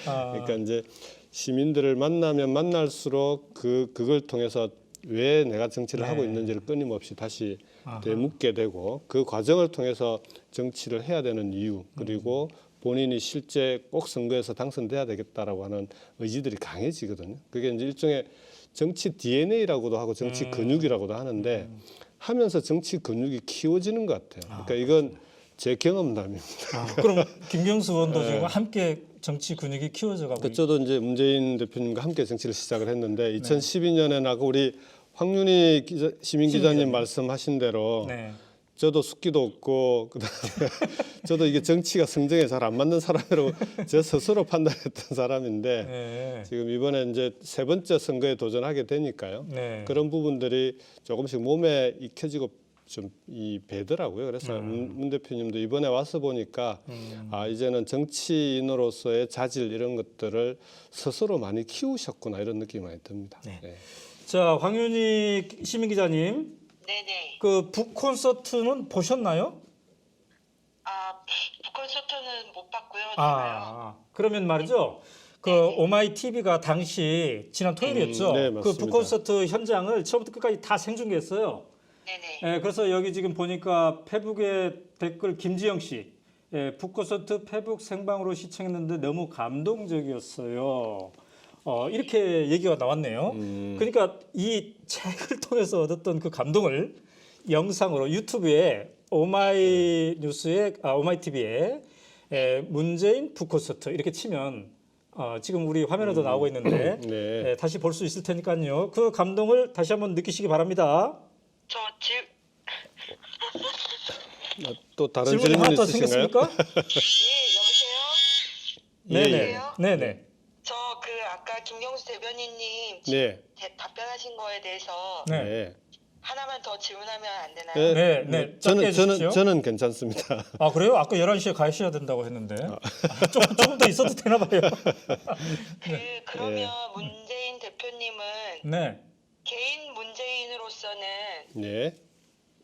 그러니까 이제 시민들을 만나면 만날수록 그걸 통해서 왜 내가 정치를 하고 있는지를 끊임없이 다시 되묻게 되고 그 과정을 통해서 정치를 해야 되는 이유 그리고 본인이 실제 꼭 선거에서 당선돼야 되겠다라고 하는 의지들이 강해지거든요. 그게 이제 일종의 정치 DNA라고도 하고 정치 근육이라고도 하는데 하면서 정치 근육이 키워지는 것 같아요. 그러니까 이건 제 경험담입니다. 그럼 김경수 의원도 지금 함께 정치 근육이 키워져 가고 저도 이제 문재인 대표님과 함께 정치를 시작을 했는데 2012년에 나고 우리 황윤희 시민 기자님 말씀하신 대로 네. 저도 숙기도 없고 그다음에 저도 이게 정치가 성정에 잘 안 맞는 사람이라고 제 스스로 판단했던 사람인데 네. 지금 이번에 이제 세 번째 선거에 도전하게 되니까요. 네. 그런 부분들이 조금씩 몸에 익혀지고 좀 배더라고요. 그래서 문 대표님도 이번에 와서 보니까 이제는 정치인으로서의 자질 이런 것들을 스스로 많이 키우셨구나 이런 느낌이 많이 듭니다. 네. 네. 자, 황윤희 시민 기자님, 네네. 북 콘서트는 보셨나요? 북콘서트는 못 봤고요. 제가요. 그러면 말이죠. 오마이 TV가 당시 지난 토요일이었죠. 네, 그 맞습니다. 북 콘서트 현장을 처음부터 끝까지 다 생중계했어요. 네네. 그래서 여기 지금 보니까 페북에 댓글 김지영 씨, 북 콘서트 페북 생방으로 시청했는데 너무 감동적이었어요. 이렇게 얘기가 나왔네요. 그러니까 이 책을 통해서 얻었던 그 감동을 영상으로 유튜브에 오마이 뉴스에 오마이 TV에 문재인 북 콘서트 이렇게 치면 지금 우리 화면에도 나오고 있는데 네. 다시 볼 수 있을 테니까요. 그 감동을 다시 한번 느끼시기 바랍니다. 또 다른 질문이 질문 하나 더 있으신가요? 생겼습니까? 예, 여보세요? 네네. 여보세요? 네네. 아까 김경수 대변인님 네. 답변하신 거에 대해서 네. 네. 하나만 더 질문하면 안 되나요? 네, 네. 짧게 해주십시오. 저는 괜찮습니다. 그래요? 아까 11시에 가셔야 된다고 했는데 조금 더 있어도 되나 봐요. 그러면 문재인 대표님은 네. 개인 문재인으로서는 예,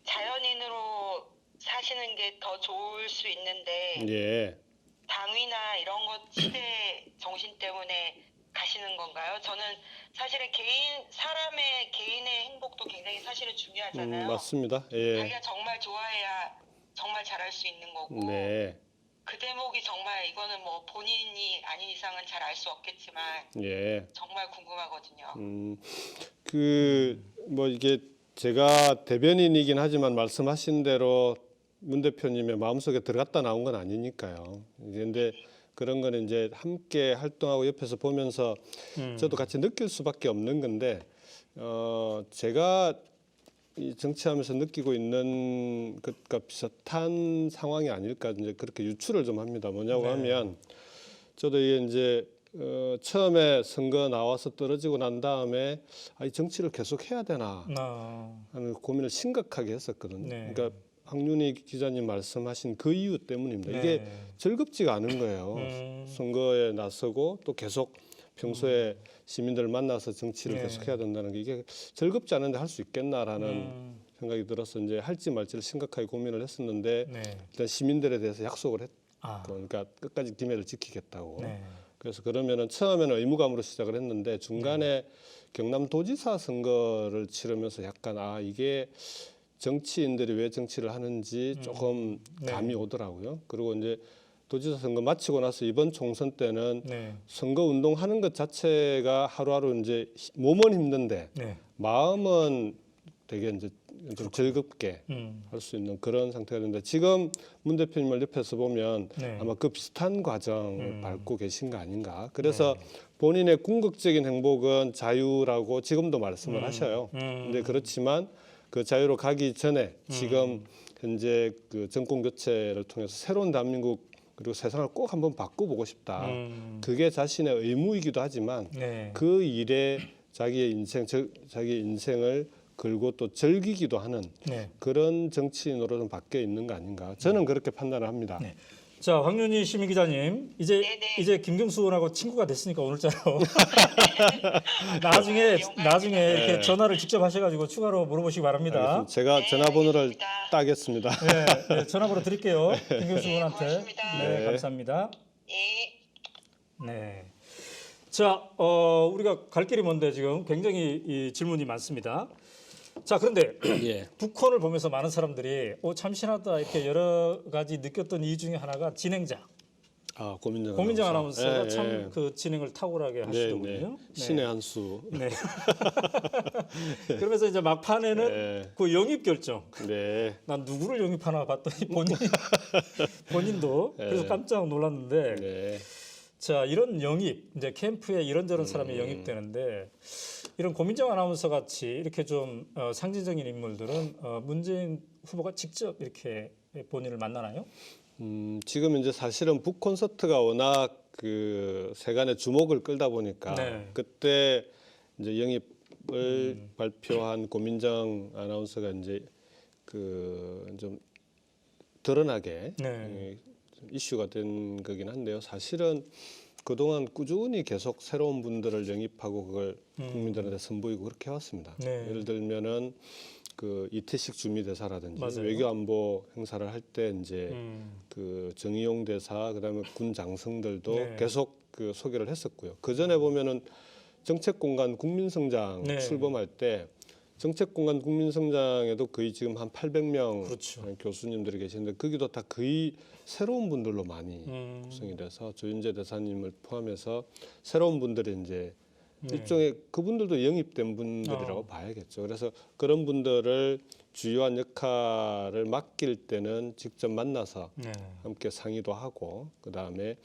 자연인으로 사시는 게 더 좋을 수 있는데 예. 당위나 이런 것 시대 정신 때문에 가시는 건가요? 저는 사실은 사람의 개인의 행복도 굉장히 사실은 중요하잖아요. 맞습니다. 예, 자기가 정말 좋아해야 정말 잘할 수 있는 거고 네, 그 대목이 정말 이거는 뭐 본인이 아닌 이상은 잘 알 수 없겠지만 예. 정말 궁금하거든요. 뭐 이게 제가 대변인이긴 하지만 말씀하신 대로 문 대표님의 마음속에 들어갔다 나온 건 아니니까요. 근데 그런 거는 이제 함께 활동하고 옆에서 보면서 저도 같이 느낄 수밖에 없는 건데 제가 이 정치하면서 느끼고 있는 것과 비슷한 상황이 아닐까 이제 그렇게 유추를 좀 합니다. 뭐냐고 하면 저도 이게 이제 처음에 선거 나와서 떨어지고 난 다음에 이 정치를 계속 해야 되나 하는 고민을 심각하게 했었거든요. 네. 그러니까 황윤희 기자님 말씀하신 그 이유 때문입니다. 이게 즐겁지가 않은 거예요. 선거에 나서고 또 계속 평소에 시민들을 만나서 정치를 계속 해야 된다는 게 이게 즐겁지 않은데 할 수 있겠나라는 생각이 들어서 이제 할지 말지를 심각하게 고민을 했었는데 일단 시민들에 대해서 약속을 했고 그러니까 끝까지 기회를 지키겠다고. 그래서 그러면은 처음에는 의무감으로 시작을 했는데 중간에 경남도지사 선거를 치르면서 약간 이게 정치인들이 왜 정치를 하는지 조금 감이 오더라고요. 그리고 이제 도지사 선거 마치고 나서 이번 총선 때는 선거 운동하는 것 자체가 하루하루 이제 몸은 힘든데 마음은 되게 이제 좀 즐겁게 할 수 있는 그런 상태가 된다. 지금 문 대표님을 옆에서 보면 아마 그 비슷한 과정을 밟고 계신 거 아닌가. 그래서 본인의 궁극적인 행복은 자유라고 지금도 말씀을 하셔요. 근데 그렇지만 그 자유로 가기 전에 지금 현재 그 정권 교체를 통해서 새로운 대한민국 그리고 세상을 꼭 한번 바꿔보고 싶다. 그게 자신의 의무이기도 하지만 그 일에 자기의 인생을 걸고 또 즐기기도 하는 그런 정치인으로 좀 바뀌어 있는 거 아닌가. 저는 그렇게 판단을 합니다. 자, 황윤희 시민 기자님, 이제 김경수 의원하고 친구가 됐으니까 오늘자로 나중에 이렇게 전화를 직접 하셔가지고 추가로 물어보시기 바랍니다. 알겠습니다. 제가 전화번호를 알겠습니다. 따겠습니다. 네, 전화번호 드릴게요. 김경수 의원한테. 고맙습니다. 네, 감사합니다. 예. 네. 자, 우리가 갈 길이 먼데 지금 굉장히 이 질문이 많습니다. 자, 그런데 북한을 보면서 많은 사람들이 참신하다 이렇게 여러 가지 느꼈던 이유 중에 하나가 진행자. 고민정 아나운서가 참 그 진행을 탁월하게 하시더군요. 신의 한 수. 네. 그러면서 이제 막판에는 그 영입 결정. 난 누구를 영입하나 봤더니 본인도 그래서 깜짝 놀랐는데. 자, 이런 영입, 이제 캠프에 이런저런 사람이 영입되는데 이런 고민정 아나운서 같이 이렇게 좀 상징적인 인물들은 문재인 후보가 직접 이렇게 본인을 만나나요? 지금 이제 사실은 북 콘서트가 워낙 그 세간의 주목을 끌다 보니까 그때 이제 영입을 발표한 고민정 아나운서가 이제 그 좀 드러나게 이슈가 된 거긴 한데요. 사실은 그동안 꾸준히 계속 새로운 분들을 영입하고 그걸 국민들한테 선보이고 그렇게 해왔습니다. 예를 들면은 그 이태식 주미대사라든지 외교안보 행사를 할 때 이제 그 정의용 대사 그다음에 군 장성들도 계속 그 소개를 했었고요. 그 전에 보면은 정책공간 국민성장 출범할 때 정책공간 국민성장에도 거의 지금 한 800명 교수님들이 계시는데 거기도 다 거의 새로운 분들로 많이 구성이 돼서 조윤재 대사님을 포함해서 새로운 분들이 이제 일종의 그분들도 영입된 분들이라고 봐야겠죠. 그래서 그런 분들을 주요한 역할을 맡길 때는 직접 만나서 함께 상의도 하고 그다음에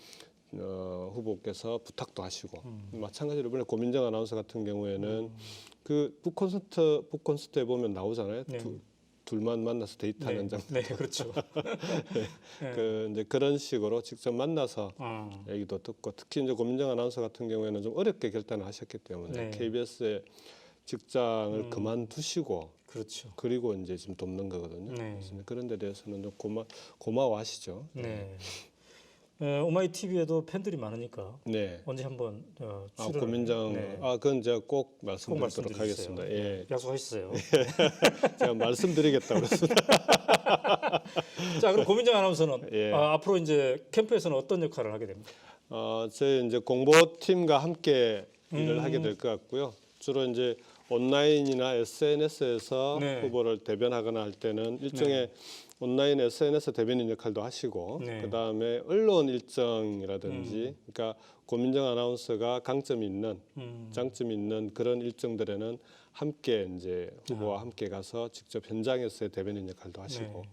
후보께서 부탁도 하시고 마찬가지로 이번에 고민정 아나운서 같은 경우에는 그 북 콘서트에 보면 나오잖아요. 둘만 만나서 데이트하는 장면. 네, 그렇죠. 그 이제 그런 식으로 직접 만나서 얘기도 듣고 특히 이제 고민정 아나운서 같은 경우에는 좀 어렵게 결단을 하셨기 때문에 KBS의 직장을 그만두시고 그리고 이제 지금 돕는 거거든요. 그래서 그런 데 대해서는 좀 고마워하시죠. 오마이 TV에도 팬들이 많으니까 네. 언제 한번 아, 출연을 고민정. 네, 그건 제가 꼭 꼭 말씀드리도록 말씀드리세요. 하겠습니다. 네, 예. 약속하셨어요. 제가 말씀드리겠다고 그랬습니다. 자, 그럼 고민정 아나운서는 예. 앞으로 이제 캠프에서는 어떤 역할을 하게 됩니까? 저희 이제 공보팀과 함께 일을 하게 될 것 같고요. 주로 이제 온라인이나 SNS에서 네. 후보를 대변하거나 할 때는 일종의 온라인 SNS 대변인 역할도 하시고 네. 그다음에 언론 일정이라든지 그러니까 고민정 아나운서가 강점이 있는 장점이 있는 그런 일정들에는 함께 이제 후보와 함께 가서 직접 현장에서의 대변인 역할도 하시고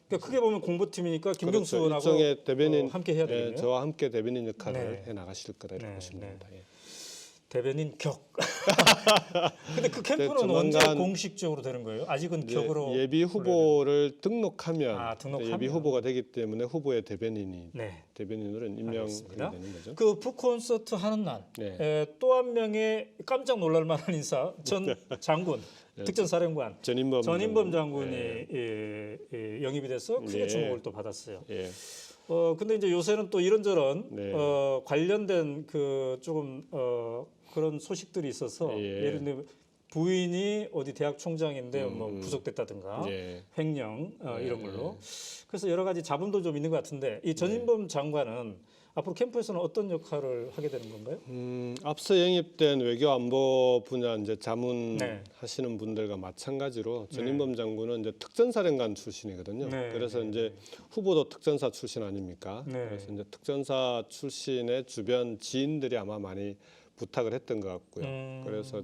그러니까 크게 보면 공보팀이니까 김경수 그렇죠. 의원하고 일종의 대변인 함께 해야 되겠네요. 저와 함께 대변인 역할을 네. 해 나가실 거라 이렇게 네, 보시면 네. 됩니다. 예. 대변인 격. 근데 그 캠프는 언제 조만간 공식적으로 되는 거예요? 아직은 이제 격으로 예비 후보를 등록하면, 등록하면. 예비 후보가 되기 때문에 후보의 대변인이 네. 대변인으로 임명이 알겠습니다. 되는 거죠. 그 북콘서트 하는 날 또 한 네. 명의 깜짝 놀랄 만한 인사 전 장군 특전사령관 전인범 장군이 영입이 돼서 크게 네. 주목을 또 받았어요. 예. 근데 이제 요새는 또 이런저런 네. 관련된 그 조금 그런 소식들이 있어서 예. 예를 들면 부인이 어디 대학 총장인데 뭐 구속됐다든가 예. 횡령 이런 걸로 그래서 여러 가지 잡음도 좀 있는 것 같은데 이 전인범 장관은 앞으로 캠프에서는 어떤 역할을 하게 되는 건가요? 앞서 영입된 외교 안보 분야 이제 자문 네. 하시는 분들과 마찬가지로 전인범 장군은 이제 특전사령관 출신이거든요. 네. 그래서 이제 후보도 특전사 출신 아닙니까? 네. 그래서 이제 특전사 출신의 주변 지인들이 아마 많이 부탁을 했던 것 같고요. 그래서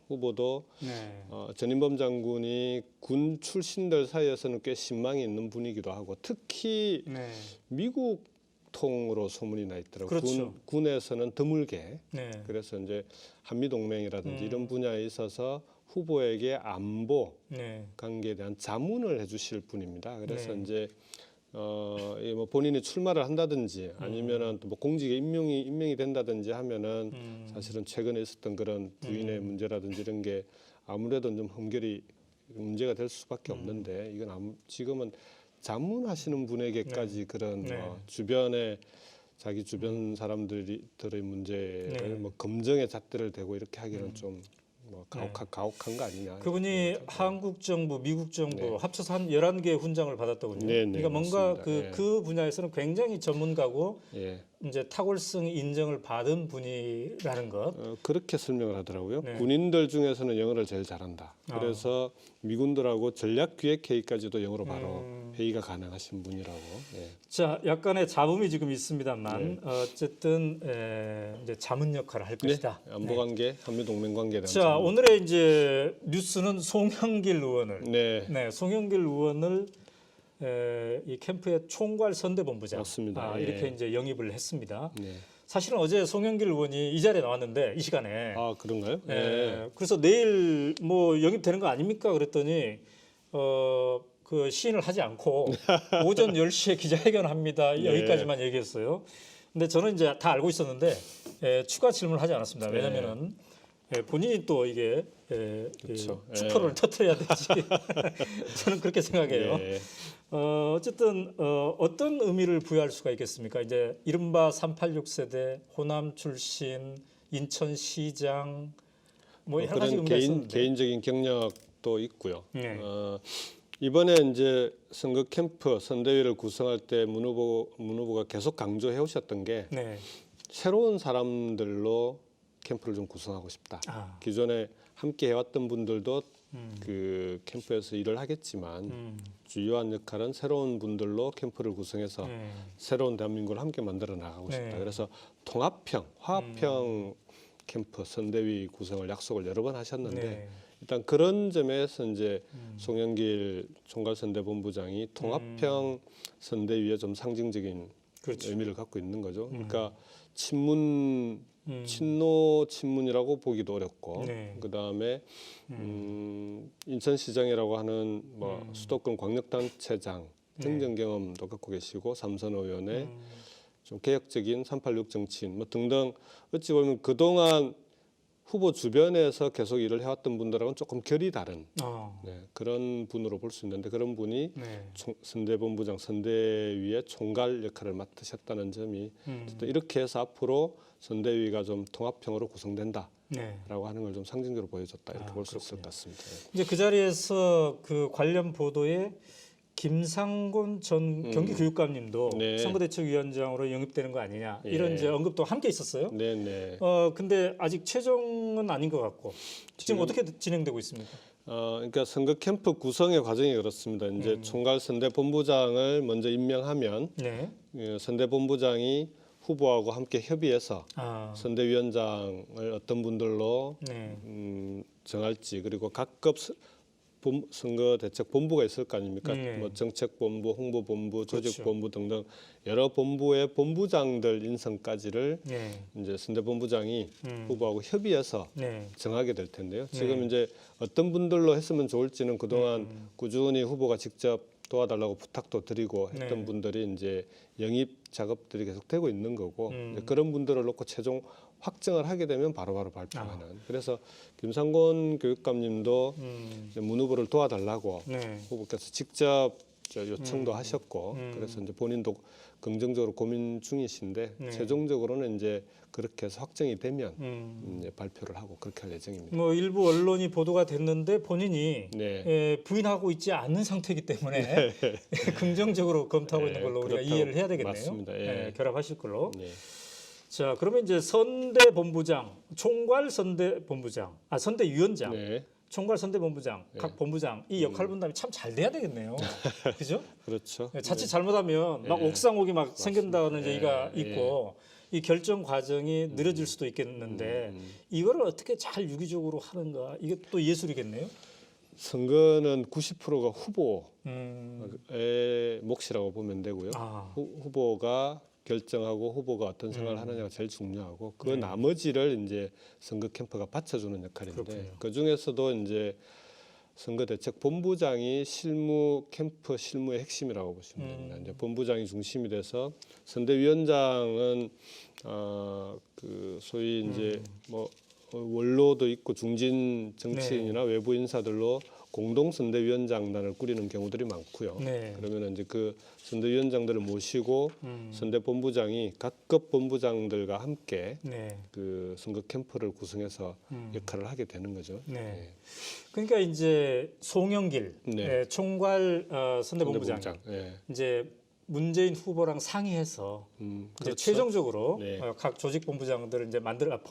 후보도 네. 전인범 장군이 군 출신들 사이에서는 꽤 신망이 있는 분이기도 하고 특히 네. 미국 통으로 소문이 나 있더라고요. 그렇죠. 군에서는 드물게. 네. 그래서 이제 한미 동맹이라든지 이런 분야에 있어서 후보에게 안보 네. 관계에 대한 자문을 해주실 분입니다. 그래서 네. 이제 뭐 본인이 출마를 한다든지 아니면은 또 뭐 공직에 임명이 된다든지 하면은 사실은 최근에 있었던 그런 부인의 문제라든지 이런 게 아무래도 좀 흠결이 문제가 될 수밖에 없는데 이건 지금은 자문하시는 분에게까지 그런 주변에 자기 주변 사람들의 문제를 뭐 검증의 잣대를 대고 이렇게 하기는 좀 뭐 가혹한 거 아니냐. 그분이 한국 정부, 미국 정부 합쳐서 한 11개 훈장을 받았더군요. 네, 네, 그러니까 뭔가 맞습니다. 그 분야에서는 굉장히 전문가고 예. 이제 탁월성 인정을 받은 분이라는 것. 그렇게 설명을 하더라고요. 네. 군인들 중에서는 영어를 제일 잘한다. 그래서 미군들하고 전략기획 회의까지도 영어로 바로 회의가 가능하신 분이라고. 예. 자, 약간의 잡음이 지금 있습니다만 어쨌든 이제 자문 역할을 할 것이다. 안보관계, 한미동맹관계에 대한 자, 오늘의 이제 뉴스는 송영길 의원을 네. 송영길 의원을 이 캠프의 총괄 선대본부장 맞습니다. 이렇게 이제 영입을 했습니다. 네. 사실은 어제 송영길 의원이 이 자리에 나왔는데 이 시간에 그런가요? 그래서 내일 뭐 영입되는 거 아닙니까? 그랬더니 그 시인을 하지 않고 오전 10시에 기자회견합니다. 여기까지만 얘기했어요. 근데 저는 이제 다 알고 있었는데 추가 질문을 하지 않았습니다. 왜냐면은 본인이 또 이게 그렇죠. 축포를 터뜨려야 되지. 저는 그렇게 생각해요. 네. 어쨌든 어떤 의미를 부여할 수가 있겠습니까? 이제 이른바 386 세대 호남 출신 인천시장 뭐 여러 가지 그런 의미가 있었는데. 개인적인 경력도 있고요. 네. 이번에 이제 선거 캠프 선대위를 구성할 때 문 후보가 계속 강조해 오셨던 게 네. 새로운 사람들로 캠프를 좀 구성하고 싶다. 기존에 함께 해왔던 분들도 그 캠프에서 일을 하겠지만 주요한 역할은 새로운 분들로 캠프를 구성해서 새로운 대한민국을 함께 만들어 나가고 싶다. 그래서 통합형, 화합형 캠프 선대위 구성을 약속을 여러 번 하셨는데 일단 그런 점에서 이제 송영길 총괄선대본부장이 통합형 선대위에 좀 상징적인 그렇죠. 의미를 갖고 있는 거죠. 그러니까 친노 친문이라고 보기도 어렵고 그 다음에 인천시장이라고 하는 뭐 수도권 광역단체장 정정 경험도 갖고 계시고 삼선 의원의 좀 개혁적인 386 정치인 뭐 등등 어찌 보면 그동안 후보 주변에서 계속 일을 해왔던 분들하고는 조금 결이 다른 아, 네, 그런 분으로 볼 수 있는데 그런 분이 네. 선대본부장, 선대위의 총괄 역할을 맡으셨다는 점이 어쨌든 이렇게 해서 앞으로 선대위가 좀 통합형으로 구성된다라고 네. 하는 걸 좀 상징적으로 보여줬다 이렇게 아, 볼 수 있을 그렇군요. 것 같습니다. 이제 그 자리에서 그 관련 보도에 김상곤 전 경기교육감님도 네. 선거대책위원장으로 영입되는 거 아니냐 이런 예. 이제 언급도 함께 있었어요. 네네. 근데 아직 최종은 아닌 것 같고 지금 어떻게 진행되고 있습니까? 그러니까 선거 캠프 구성의 과정이 그렇습니다. 이제 총괄 선대본부장을 먼저 임명하면 네. 선대본부장이 후보하고 함께 협의해서 아, 선대위원장을 어떤 분들로 네. 정할지 그리고 각급 선거대책본부가 있을 거 아닙니까? 네. 뭐 정책본부, 홍보본부, 그렇죠. 조직본부 등등 여러 본부의 본부장들 인선까지를 네. 이제 선대본부장이 후보하고 협의해서 네. 정하게 될 텐데요. 지금 이제 어떤 분들로 했으면 좋을지는 그동안 꾸준히 후보가 직접 도와달라고 부탁도 드리고 했던 네. 분들이 이제 영입 작업들이 계속 되고 있는 거고 이제 음. 그런 분들을 놓고 최종 확정을 하게 되면 바로바로 발표하는. 그래서 김상곤 교육감님도 이제 문 후보를 도와달라고 네. 후보께서 직접 요청도 하셨고 그래서 이제 본인도 긍정적으로 고민 중이신데 네. 최종적으로는 이제 그렇게 해서 확정이 되면 이제 발표를 하고 그렇게 할 예정입니다. 뭐 일부 언론이 보도가 됐는데 본인이 네. 부인하고 있지 않는 상태이기 때문에 긍정적으로 검토하고 있는 걸로 우리가 그렇다고 이해를 해야 되겠네요. 맞습니다. 예. 네, 결합하실 걸로. 네. 자, 그러면 이제 선대본부장, 총괄 선대본부장, 선대위원장, 네. 총괄 선대본부장, 각 본부장 이 역할 분담이 참 잘 돼야 되겠네요. 그죠? 그렇죠. 자칫 잘못하면 막 옥상옥이 막 생긴다는 얘기가 있고 이 결정 과정이 느려질 수도 있겠는데 이거를 어떻게 잘 유기적으로 하는가 이게 또 예술이겠네요. 선거는 90%가 후보의 음, 몫이라고 보면 되고요. 아, 후보가 결정하고 후보가 어떤 생각을 하느냐가 제일 중요하고 그 네. 나머지를 이제 선거 캠프가 받쳐주는 역할인데 그렇군요. 그 중에서도 이제 선거대책본부장이 실무 캠프 실무의 핵심이라고 보시면 됩니다. 이제 본부장이 중심이 돼서 선대위원장은 그 소위 이제 뭐 원로도 있고 중진 정치인이나 외부 인사들로 공동 선대위원장단을 꾸리는 경우들이 많고요. 네. 그러면 이제 그 선대위원장들을 모시고 선대본부장이 각급 본부장들과 함께 네. 그 선거 캠프를 구성해서 역할을 하게 되는 거죠. 네. 그러니까 이제 송영길 네. 총괄 선대본부장이 선대본부장. 예. 이제 문재인 후보랑 상의해서 이제 그렇죠. 최종적으로 네. 각 조직본부장들을 이제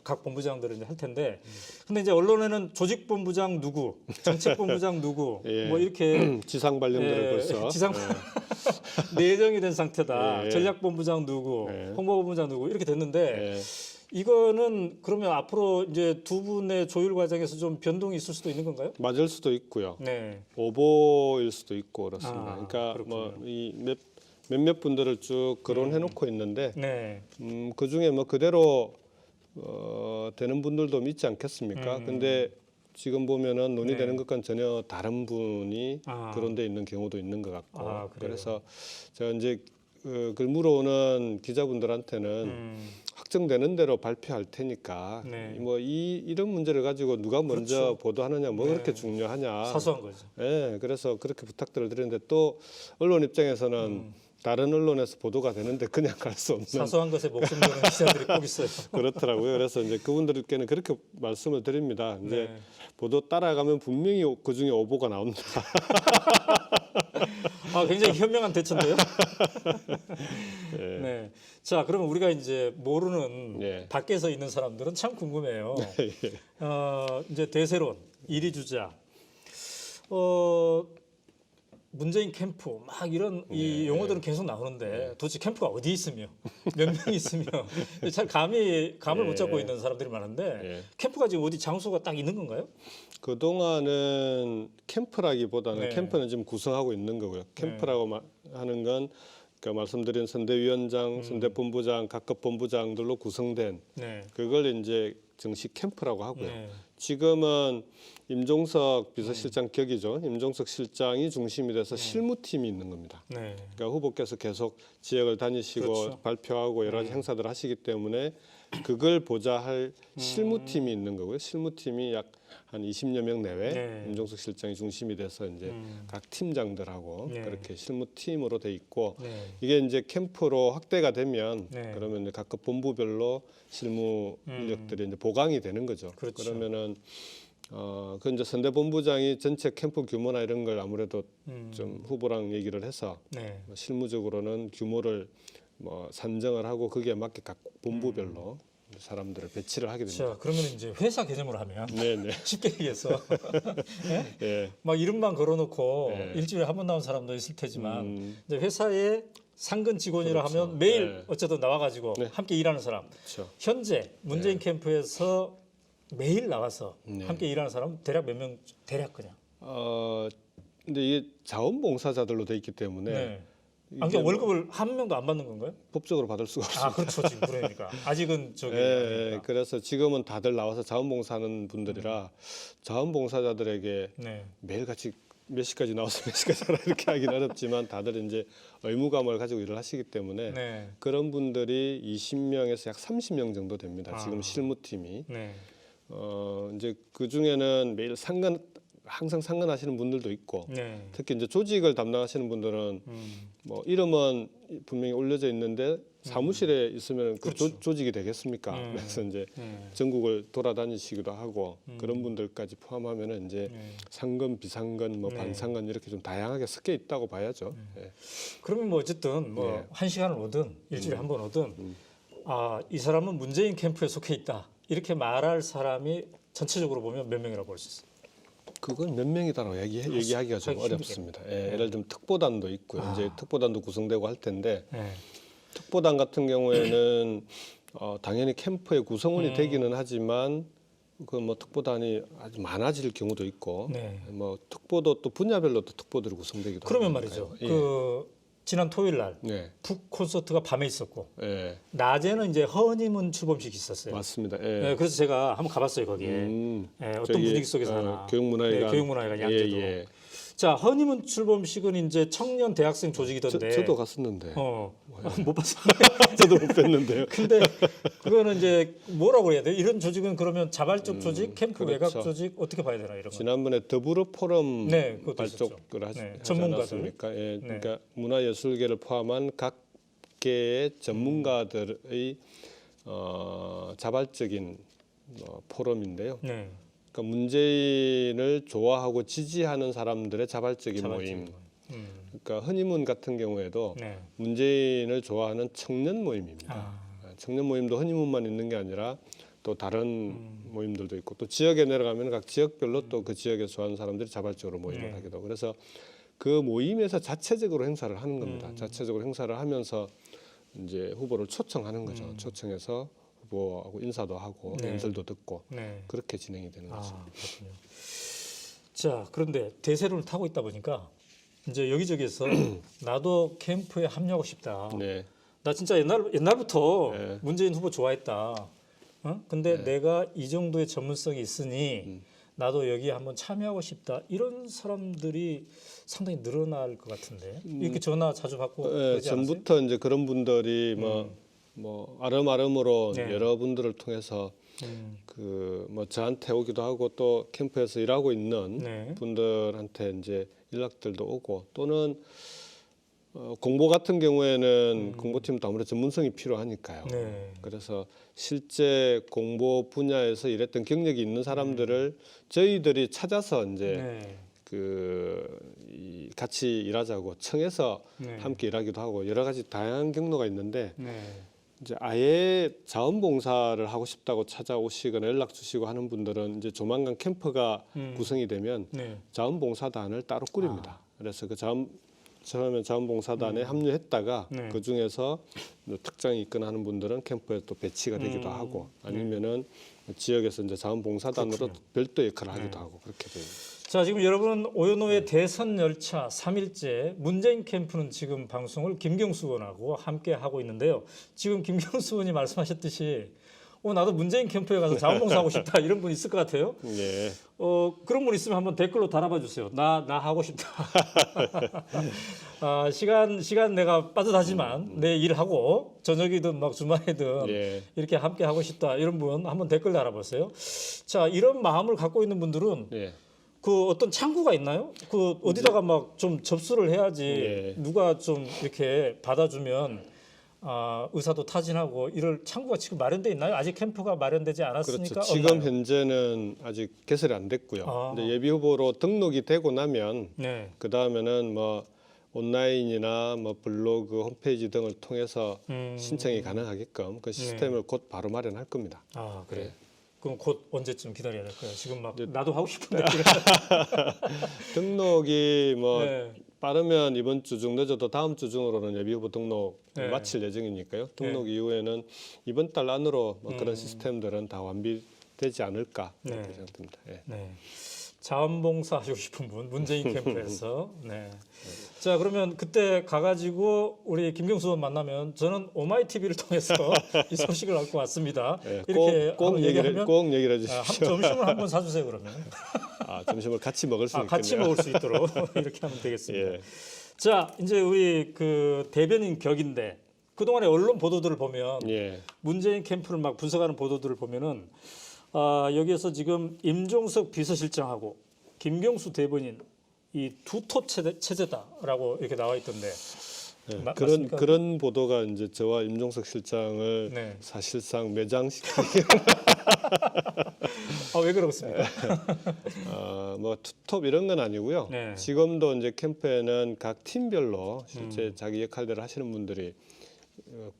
각 본부장들을 이제 할 텐데, 근데 이제 언론에는 조직본부장 누구, 정책본부장 누구, 예. 뭐 이렇게 지상 발령들을 벌써 내정이 된 상태다. 예. 전략본부장 누구, 예. 홍보본부장 누구 이렇게 됐는데 예. 이거는 그러면 앞으로 이제 두 분의 조율 과정에서 좀 변동이 있을 수도 있는 건가요? 맞을 수도 있고요. 네. 오보일 수도 있고 그렇습니다. 아, 그러니까 그렇군요. 뭐 이 몇몇 분들을 쭉 거론해 놓고 있는데 네. 그 중에 뭐 그대로 되는 분들도 있지 않겠습니까? 근데 지금 보면은 논의되는 것과는 전혀 다른 분이 아. 거론돼 있는 경우도 있는 것 같고 아, 그래요? 그래서 제가 이제 글 물어오는 기자분들한테는 확정되는 대로 발표할 테니까 네. 뭐 이런 문제를 가지고 누가 먼저 그렇죠. 보도하느냐 뭐 네. 그렇게 중요하냐 사소한 거죠. 예, 그래서 그렇게 부탁들을 드리는데 또 언론 입장에서는 다른 언론에서 보도가 되는데 그냥 갈 수 없는 사소한 것에 목숨 거는 기자들이 꼭 있어요. 그렇더라고요. 그래서 이제 그분들께는 그렇게 말씀을 드립니다. 이제 네. 보도 따라가면 분명히 그 중에 오보가 나온다. 굉장히 현명한 대처인데요. 네. 자, 그러면 우리가 이제 모르는 예. 밖에서 있는 사람들은 참 궁금해요. 이제 대세론, 1위 주자, 문재인 캠프 막 이런 이 용어들은 계속 나오는데 도대체 캠프가 어디 있으며 몇 명 있으며 잘 감을 못 잡고 있는 사람들이 많은데 예. 캠프가 지금 어디 장소가 딱 있는 건가요? 그동안은 캠프라기보다는 네. 캠프는 지금 구성하고 있는 거고요. 캠프라고 하는 건 그러니까 말씀드린 선대위원장, 선대본부장, 각급 본부장들로 구성된 네. 그걸 이제 정식 캠프라고 하고요. 네. 지금은 임종석 비서실장 격이죠. 임종석 실장이 중심이 돼서 실무팀이 있는 겁니다. 네. 그러니까 후보께서 계속 지역을 다니시고 그렇죠. 발표하고 여러 가지 행사들을 하시기 때문에 그걸 보좌 할 실무팀이 있는 거고요. 실무팀이 약 한 20여 명 내외 네. 임종석 실장이 중심이 돼서 이제 각 팀장들하고 네. 그렇게 실무팀으로 돼 있고 네. 이게 이제 캠프로 확대가 되면 네. 그러면 이제 각급 본부별로 실무 인력들이 이제 보강이 되는 거죠. 그렇죠. 그러면은 그 이제 선대 본부장이 전체 캠프 규모나 이런 걸 아무래도 좀 후보랑 얘기를 해서 네. 뭐 실무적으로는 규모를 뭐 산정을 하고 거기에 맞게 각 본부별로 사람들을 배치를 하게 됩니다. 자, 그러면 이제 회사 개념으로 하면 네네. 쉽게 얘기해서 예? 예. 막 이름만 걸어놓고 네. 일주일에 한 번 나온 사람도 있을 테지만 음, 이제 회사에 상근 직원이라 그렇죠. 하면 매일 네. 어쨌든 나와가지고 네. 함께 일하는 사람. 그렇죠. 현재 문재인 캠프에서 매일 나와서 네. 함께 일하는 사람 대략 몇 명? 대략 그냥. 근데 이게 자원봉사자들로 돼 있기 때문에 네. 이게 아, 그러니까 뭐 월급을 한 명도 안 받는 건가요? 법적으로 받을 수가 없어요. 아, 그렇죠. 지금 그러니까 아직은 저기. 예, 예. 아니니까. 그래서 지금은 다들 나와서 자원봉사하는 분들이라 자원봉사자들에게 네. 매일 같이 몇 시까지 나와서 몇 시까지 하라 이렇게 하긴 어렵지만 다들 이제 의무감을 가지고 일을 하시기 때문에 네. 그런 분들이 20명에서 약 30명 정도 됩니다. 지금 아. 실무팀이 네. 이제 그 중에는 매일 항상 상근하시는 분들도 있고 네. 특히 이제 조직을 담당하시는 분들은 뭐 이름은 분명히 올려져 있는데 사무실에 있으면 그 그렇죠. 조직이 되겠습니까? 그래서 이제 전국을 돌아다니시기도 하고 그런 분들까지 포함하면은 이제 상근, 비상근, 뭐 네. 반상근 이렇게 좀 다양하게 섞여 있다고 봐야죠. 예. 그러면 뭐 어쨌든 뭐 네. 한 시간을 오든 일주일에 한 번 오든 아, 이 사람은 문재인 캠프에 속해 있다 이렇게 말할 사람이 전체적으로 보면 몇 명이라고 볼 수 있어요? 그건 몇 명이다라고 얘기하기가 좀 하기 어렵습니다. 예, 예를 들면 특보단도 있고요. 이제 특보단도 구성되고 할 텐데 네. 특보단 같은 경우에는 당연히 캠프의 구성원이 되기는 하지만 그 뭐 특보단이 아주 많아질 경우도 있고 네. 뭐 특보도 또 분야별로 또 특보들이 구성되기도 그러면 하니까요. 말이죠. 예. 그 지난 토요일 날 네. 북 콘서트가 밤에 있었고 예. 낮에는 이제 허니문 출범식이 있었어요. 맞습니다. 네, 예. 그래서 제가 한번 가봤어요 거기에. 네, 어떤 저기, 분위기 속에서 하나. 교육문화회관. 네, 교육문화회관 양재도. 예. 자, 허니문 출범식은 이제 청년 대학생 조직이던데. 저도 갔었는데 못 봤어요. 저도 못 뵀는데요. 근데 그거는 이제 뭐라고 해야 돼? 이런 조직은 그러면 자발적 조직, 캠프 그렇죠. 외곽 조직 어떻게 봐야 되나 이런 거. 지난번에 더불어 포럼 네, 그것도 발족을 있었죠. 하지 네, 전문가들. 않았습니까? 예, 네. 그러니까 문화예술계를 포함한 각 개의 전문가들의 자발적인 포럼인데요. 네. 그러니까 문재인을 좋아하고 지지하는 사람들의 자발적인 모임. 그러니까 허니문 같은 경우에도 네. 문재인을 좋아하는 청년 모임입니다. 아. 청년 모임도 허니문만 있는 게 아니라 또 다른 모임들도 있고 또 지역에 내려가면 각 지역별로 또 그 지역에 좋아하는 사람들이 자발적으로 모임을 네. 하기도 하고 그래서 그 모임에서 자체적으로 행사를 하는 겁니다. 자체적으로 행사를 하면서 이제 후보를 초청하는 거죠. 초청해서 후보하고 인사도 하고 네. 연설도 듣고 네. 그렇게 진행이 되는 거죠. 아, 그렇군요. 자, 그런데 대세를 타고 있다 보니까 이제 여기저기에서 나도 캠프에 합류하고 싶다. 네. 나 진짜 옛날부터 네. 문재인 후보 좋아했다. 근데 내가 이 정도의 전문성이 있으니 나도 여기에 한번 참여하고 싶다. 이런 사람들이 상당히 늘어날 것 같은데 이렇게 전화 자주 받고 그러지 않았어요? 전부터 이제 그런 분들이 뭐 아름아름으로 네. 여러분들을 통해서 그 뭐 저한테 오기도 하고 또 캠프에서 일하고 있는 네. 분들한테 이제 연락들도 오고 또는 공보 같은 경우에는 공보팀도 아무래도 전문성이 필요하니까요. 네. 그래서 실제 공보 분야에서 일했던 경력이 있는 사람들을 저희들이 찾아서 이제 네. 같이 일하자고 청해서 네. 함께 일하기도 하고 여러 가지 다양한 경로가 있는데 네. 이제 아예 자원봉사를 하고 싶다고 찾아오시거나 연락 주시고 하는 분들은 이제 조만간 캠프가 구성이 되면 네. 자원봉사단을 따로 꾸립니다. 그래서 그 처음에 자원봉사단에 합류했다가 네. 그 중에서 특장이 있거나 하는 분들은 캠프에 또 배치가 되기도 하고 아니면은 지역에서 이제 자원봉사단으로 그렇군요. 별도 역할을 하기도 하고 그렇게 돼요. 자, 지금 여러분 오연호의 대선 열차 3일째 문재인 캠프는 지금 방송을 김경수 의원하고 함께 하고 있는데요. 지금 김경수 의원이 말씀하셨듯이 나도 문재인 캠프에 가서 자원봉사하고 싶다 이런 분 있을 것 같아요. 예. 그런 분 있으면 한번 댓글로 달아봐 주세요. 나 하고 싶다. 시간 내가 빠듯하지만 내 일하고 저녁이든 막 주말이든 예. 이렇게 함께 하고 싶다 이런 분 한번 댓글 달아보세요. 자, 이런 마음을 갖고 있는 분들은 예. 그 어떤 창구가 있나요? 그 어디다가 막 좀 접수를 해야지 예. 누가 좀 이렇게 받아주면 의사도 타진하고 이럴 창구가 지금 마련돼 있나요? 아직 캠프가 마련되지 않았으니까 그렇죠. 지금 없나요? 현재는 아직 개설이 안 됐고요. 아. 이제 예비 후보로 등록이 되고 나면 네. 그 다음에는 뭐 온라인이나 뭐 블로그, 홈페이지 등을 통해서 신청이 가능하게끔 그 시스템을 곧 바로 마련할 겁니다. 그래. 예. 그럼 곧 언제쯤 기다려야 될까요? 지금 막 이제- 나도 하고 싶은데. 등록이 뭐 네. 빠르면 이번 주 중 늦어도 다음 주 중으로는 예비 후보 등록 네. 마칠 예정이니까요. 등록 이후에는 이번 달 안으로 뭐 그런 시스템들은 다 완비되지 않을까 네. 그렇게 생각됩니다. 예. 네. 자원봉사 하시고 싶은 분 문재인 캠프에서. 네. 자, 그러면 그때 가가지고 우리 김경수 의원 만나면 저는 오마이TV를 통해서 이 소식을 얻고 왔습니다. 예, 이렇게 꼭 얘기하면 꼭 얘기를 해주십시오. 점심을 한번 사주세요 그러면. 점심을 같이 먹을 수 있겠네요. 같이 먹을 수 있도록 이렇게 하면 되겠습니다. 예. 자, 이제 우리 그 대변인 격인데 그동안의 언론 보도들을 보면 예. 문재인 캠프를 막 분석하는 보도들을 보면은 여기에서 지금 임종석 비서실장하고 김경수 대변인 이 두톱 체제다라고 이렇게 나와 있던데 네, 맞습니까? 그런 보도가 이제 저와 임종석 실장을 네. 사실상 매장시키기 왜 그렇습니까? 뭐 투톱 이런 건 아니고요. 네. 지금도 이제 캠프에는 각 팀별로 실제 자기 역할대로 하시는 분들이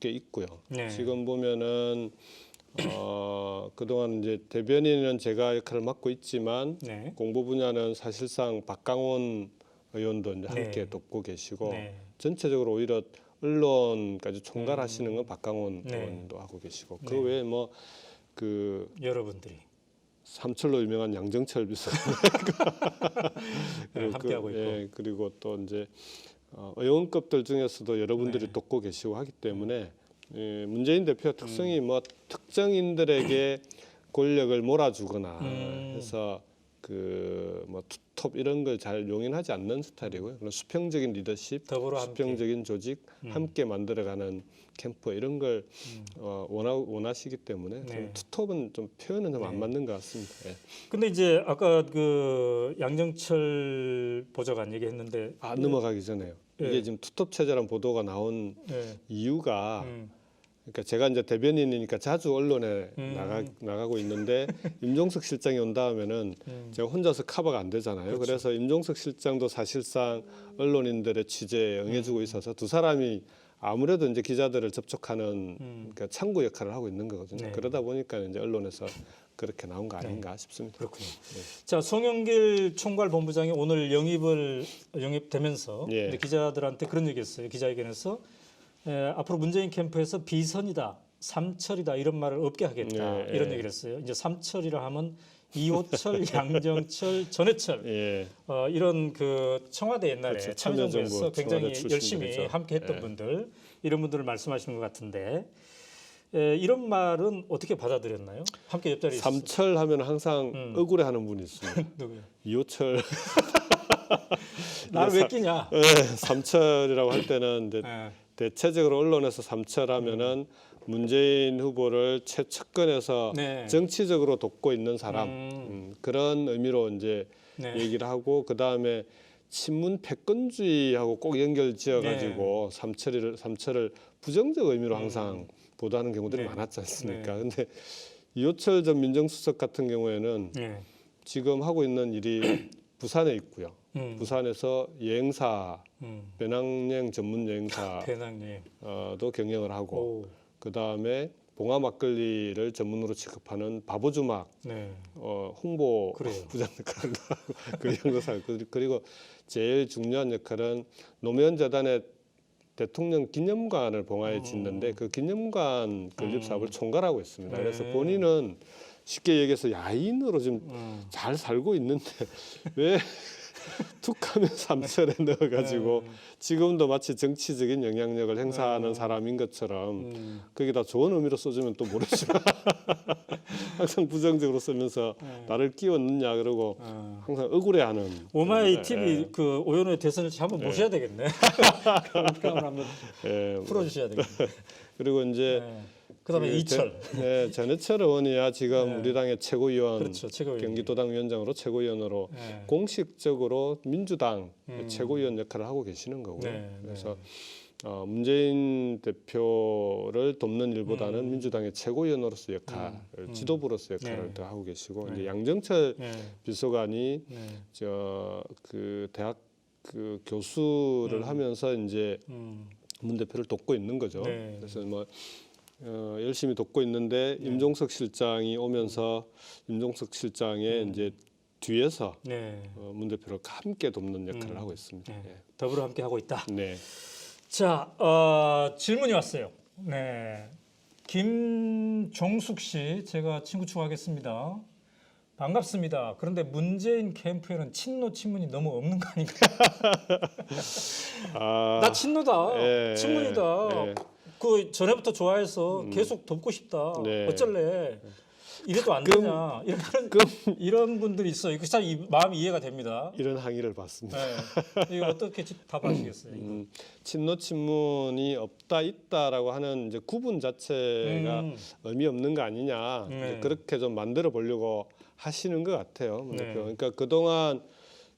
꽤 있고요. 네. 지금 보면은 그동안 이제 대변인은 제가 역할을 맡고 있지만 네. 공보 분야는 사실상 박강원 의원도 이제 네. 함께 돕고 계시고 네. 전체적으로 오히려 언론까지 총괄하시는 건 박강원 네. 의원도 하고 계시고 네. 그 외에 뭐 그 여러분들이 삼철로 유명한 양정철 비서 네, 함께 하고 있고. 예, 그리고 또 이제 의원급들 중에서도 여러분들이 네. 돕고 계시고 하기 때문에 문재인 대표 특성이 뭐 특정인들에게 권력을 몰아주거나 해서 그 뭐 투톱 이런 걸 잘 용인하지 않는 스타일이고요. 그런 수평적인 리더십, 더불어 함께. 수평적인 조직, 함께 만들어가는 캠프 이런 걸 원하시기 때문에 네. 좀 투톱은 좀 표현은 좀 안 네. 맞는 것 같습니다. 예. 근데 이제 아까 그 양정철 보좌관 얘기했는데 넘어가기 전에요. 예. 이게 지금 투톱 체제라는 보도가 나온 네. 이유가 음. 그러니까 제가 이제 대변인이니까 자주 언론에 나가고 있는데 임종석 실장이 온 다음에는 제가 혼자서 커버가 안 되잖아요. 그렇죠. 그래서 임종석 실장도 사실상 언론인들의 취재에 응해주고 있어서 두 사람이 아무래도 이제 기자들을 접촉하는 그러니까 창구 역할을 하고 있는 거거든요. 네. 그러다 보니까 이제 언론에서 그렇게 나온 거 아닌가 싶습니다. 그렇군요. 자, 송영길 총괄본부장이 오늘 영입되면서 예. 이제 기자들한테 그런 얘기했어요. 기자회견에서 앞으로 문재인 캠프에서 비선이다, 삼철이다 이런 말을 없게 하겠다 예, 이런 예. 얘기를 했어요. 이제 삼철이라 하면 이호철, 양정철, 전해철 예. 이런 그 청와대 옛날에 그렇죠. 참여정부에서 참여정부 굉장히 청와대 열심히 출신들이죠. 함께했던 예. 분들 이런 분들을 말씀하시는 것 같은데 이런 말은 어떻게 받아들였나요? 함께 옆자리에 있었어요. 삼철 하면 항상 억울해하는 분이 있습니다. 누구요? 이호철 나를 왜 끼냐? 네, 삼철이라고 할 때는 이제 예. 대체적으로 언론에서 삼철하면은 문재인 후보를 최측근에서 네. 정치적으로 돕고 있는 사람 그런 의미로 이제 네. 얘기를 하고 그 다음에 친문 패권주의하고 꼭 연결 지어가지고 네. 삼철을 부정적 의미로 항상 보도하는 경우들이 네. 많았지 않습니까? 네. 근데 이호철 전 민정수석 같은 경우에는 네. 지금 하고 있는 일이 부산에 있고요. 부산에서 부산에서 여행사 배낭여행 전문 여행사 배낭님. 도 경영을 하고 오. 그 다음에 봉화 막걸리를 전문으로 취급하는 바보주막 네. 홍보 그래요. 부장 역할도 하고 그 정도 살고 그리고 제일 중요한 역할은 노무현 재단의 대통령 기념관을 봉화에 짓는데 그 기념관 건립 사업을 총괄하고 있습니다. 그래서 네. 본인은 쉽게 얘기해서 야인으로 좀 잘 살고 있는데 왜 툭하면 삼철에 넣어가지고 지금도 마치 정치적인 영향력을 행사하는 사람인 것처럼 거기다 좋은 의미로 써주면 또 모르지만 항상 부정적으로 쓰면서 나를 끼워 넣냐 그러고 항상 억울해하는. 오마이 예, TV 그 오연호의 대선을 한번 모셔야 되겠네. 그걸 한번 예, 풀어주셔야 되겠네. 그리고 이제 그다음에 이철. 전해철 의원이야 지금 우리 당의 최고위원, 그렇죠, 최고위원. 경기도당 위원장으로 최고위원으로 네. 공식적으로 민주당 최고위원 역할을 하고 계시는 거고요. 네, 그래서 문재인 대표를 돕는 일보다는 민주당의 최고위원으로서 역할, 지도부로서 역할을 네. 더 하고 계시고 이제 양정철 네. 비서관이 네. 그 대학 그 교수를 하면서 이제 문 대표를 돕고 있는 거죠. 네. 그래서 뭐 열심히 돕고 있는데 임종석 실장이 오면서 임종석 실장의 이제 뒤에서 네. 문 대표를 함께 돕는 역할을 하고 있습니다. 네. 예. 더불어 함께 하고 있다. 네. 자, 질문이 왔어요. 네. 김종숙 씨, 제가 친구 추가하겠습니다. 반갑습니다. 그런데 문재인 캠프에는 친노 친문이 너무 없는 거 아닌가요? 나 친노다, 예, 친문이다. 예. 그 전에부터 좋아해서 계속 돕고 싶다. 네. 어쩔래? 이래도 안 되냐? 이런 분들이 있어요. 그 참 마음이 이해가 됩니다. 이런 항의를 받습니다. 네. 이거 어떻게 답하시겠어요? 친노 친문이 없다 있다라고 하는 이제 구분 자체가 의미 없는 거 아니냐 네. 이제 그렇게 좀 만들어 보려고 하시는 것 같아요. 문 네. 대표. 그러니까 그동안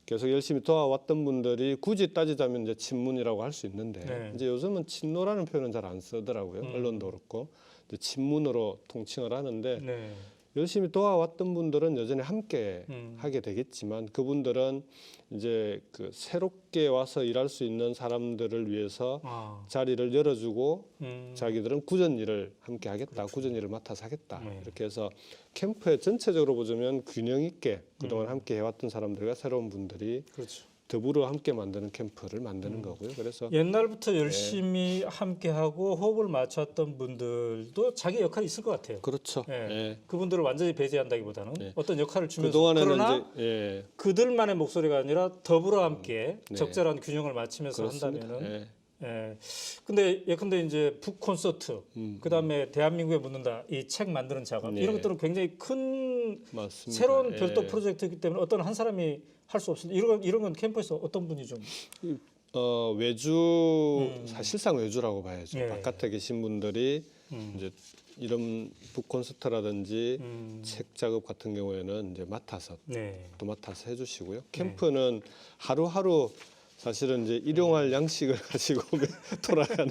계속 열심히 도와왔던 분들이 굳이 따지자면 이제 친문이라고 할 수 있는데 네. 이제 요즘은 친노라는 표현은 잘 안 쓰더라고요. 언론도 그렇고 이제 친문으로 통칭을 하는데 네. 열심히 도와왔던 분들은 여전히 함께 하게 되겠지만 그분들은 이제 그 새롭게 와서 일할 수 있는 사람들을 위해서 자리를 열어주고 자기들은 꾸준 일을 함께 하겠다, 꾸준 일을 맡아서 하겠다 네. 이렇게 해서 캠프에 전체적으로 보자면 균형 있게 그동안 함께 해왔던 사람들과 새로운 분들이 그렇죠. 더불어 함께 만드는 캠프를 만드는 거고요. 그래서 옛날부터 열심히 함께하고 호흡을 맞췄던 분들도 자기 역할이 있을 것 같아요. 그렇죠. 예. 예. 그분들을 완전히 배제한다기보다는 네. 어떤 역할을 주면서 그동안에는 그러나 이제 예. 그들만의 목소리가 아니라 더불어 함께 네. 적절한 균형을 맞추면서 그렇습니다. 한다면은 예. 예. 근데 예컨대 이제 북 콘서트 그다음에 대한민국에 묻는다 이 책 만드는 작업 네. 이런 것들은 굉장히 큰 맞습니다. 새로운 예. 별도 프로젝트이기 때문에 어떤 한 사람이 할 수 없습니다. 이런 건 캠프에서 어떤 분이 좀 외주 사실상 외주라고 봐야죠. 예. 바깥에 계신 분들이 이제 이런 북 콘서트라든지 책 작업 같은 경우에는 이제 맡아서 네. 또 맡아서 해주시고요. 캠프는 하루하루 사실은 이제 일용할 양식을 가지고 돌아가는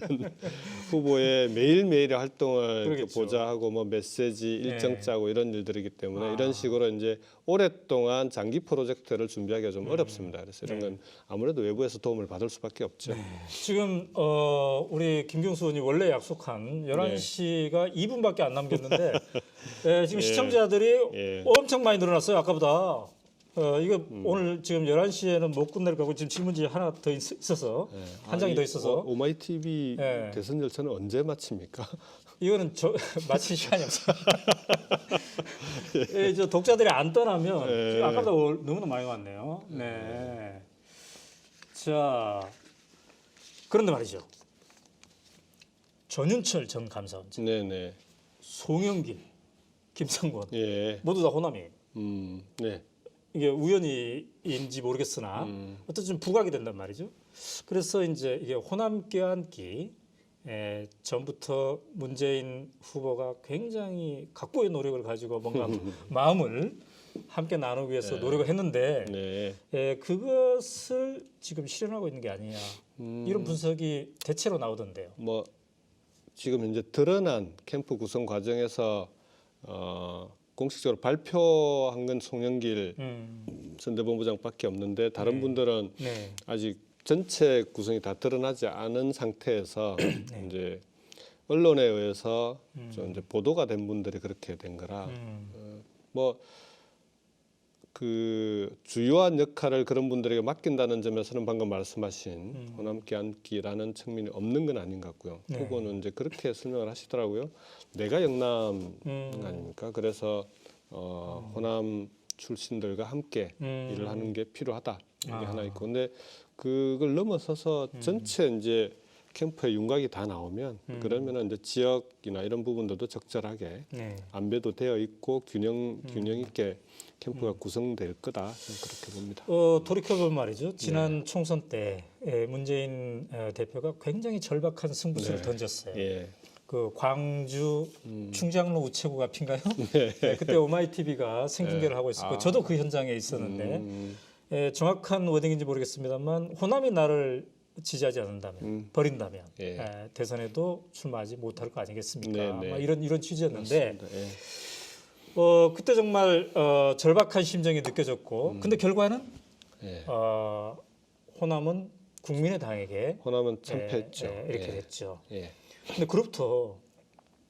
후보의 매일매일의 활동을 이렇게 그러겠죠. 보자 하고 뭐 메시지 일정 네. 짜고 이런 일들이기 때문에 이런 식으로 이제 오랫동안 장기 프로젝트를 준비하기가 좀 어렵습니다. 그래서 이런 건 아무래도 외부에서 도움을 받을 수밖에 없죠. 지금 우리 김경수 의원이 원래 약속한 11시가 2분밖에 안 남겼는데 지금 시청자들이 예. 엄청 많이 늘어났어요. 아까보다. 이거 오늘 지금 11시에는 못 끝낼 거고 지금 질문지 하나 더 있어서 한 장이 더 있어서 오마이 TV 예. 대선 열차는 언제 마칩니까? 이거는 마칠 시간이 없어요. 예, 저 독자들이 안 떠나면 지금 아까보다 너무나 많이 왔네요. 네. 자, 그런데 말이죠. 전윤철 전 감사원장, 네네. 송영길, 김상권 예. 모두 다 호남이에요. 네. 이게 우연히인지 모르겠으나 어쨌든 좀 부각이 된단 말이죠. 그래서 이제 이게 호남 껴안기 전부터 문재인 후보가 굉장히 각고의 노력을 가지고 뭔가 마음을 함께 나누기 위해서 노력을 했는데 네. 그것을 지금 실현하고 있는 게 아니냐 이런 분석이 대체로 나오던데요. 뭐 지금 이제 드러난 캠프 구성 과정에서 공식적으로 발표한 건 송영길 선대본부장밖에 없는데 다른 분들은 네. 아직 전체 구성이 다 드러나지 않은 상태에서 이제 언론에 의해서 좀 이제 보도가 된 분들이 그렇게 된 거라 뭐 그 주요한 역할을 그런 분들에게 맡긴다는 점에서는 방금 말씀하신 호남 껴안기라는 측면이 없는 건 아닌 것 같고요. 네. 후보는 이제 그렇게 설명을 하시더라고요. 내가 영남 아닙니까? 그래서 호남 출신들과 함께 일을 하는 게 필요하다. 이게 아. 하나 있고, 근데 그걸 넘어서서 전체 이제 캠프의 윤곽이 다 나오면 그러면은 이제 지역이나 이런 부분들도 적절하게 네. 안배도 되어 있고 균형 있게 캠프가 구성될 거다, 저는 그렇게 봅니다. 돌이켜보면 말이죠. 지난 총선 때 문재인 대표가 굉장히 절박한 승부수를 네. 던졌어요. 예. 그 광주 충장로 우체국 앞인가요? 네, 그때 오마이TV가 생중계를 하고 있었고 저도 그 현장에 있었는데 정확한 워딩인지 모르겠습니다만 호남이 나를 지지하지 않는다면 버린다면 예. 대선에도 출마하지 못할 거 아니겠습니까? 네, 네. 막 이런 취지였는데 맞습니다. 예. 그때 정말 절박한 심정이 느껴졌고 근데 결과는 예. 호남은 국민의당에게 호남은 참패했죠. 이렇게 예. 됐죠. 예. 근데 그로부터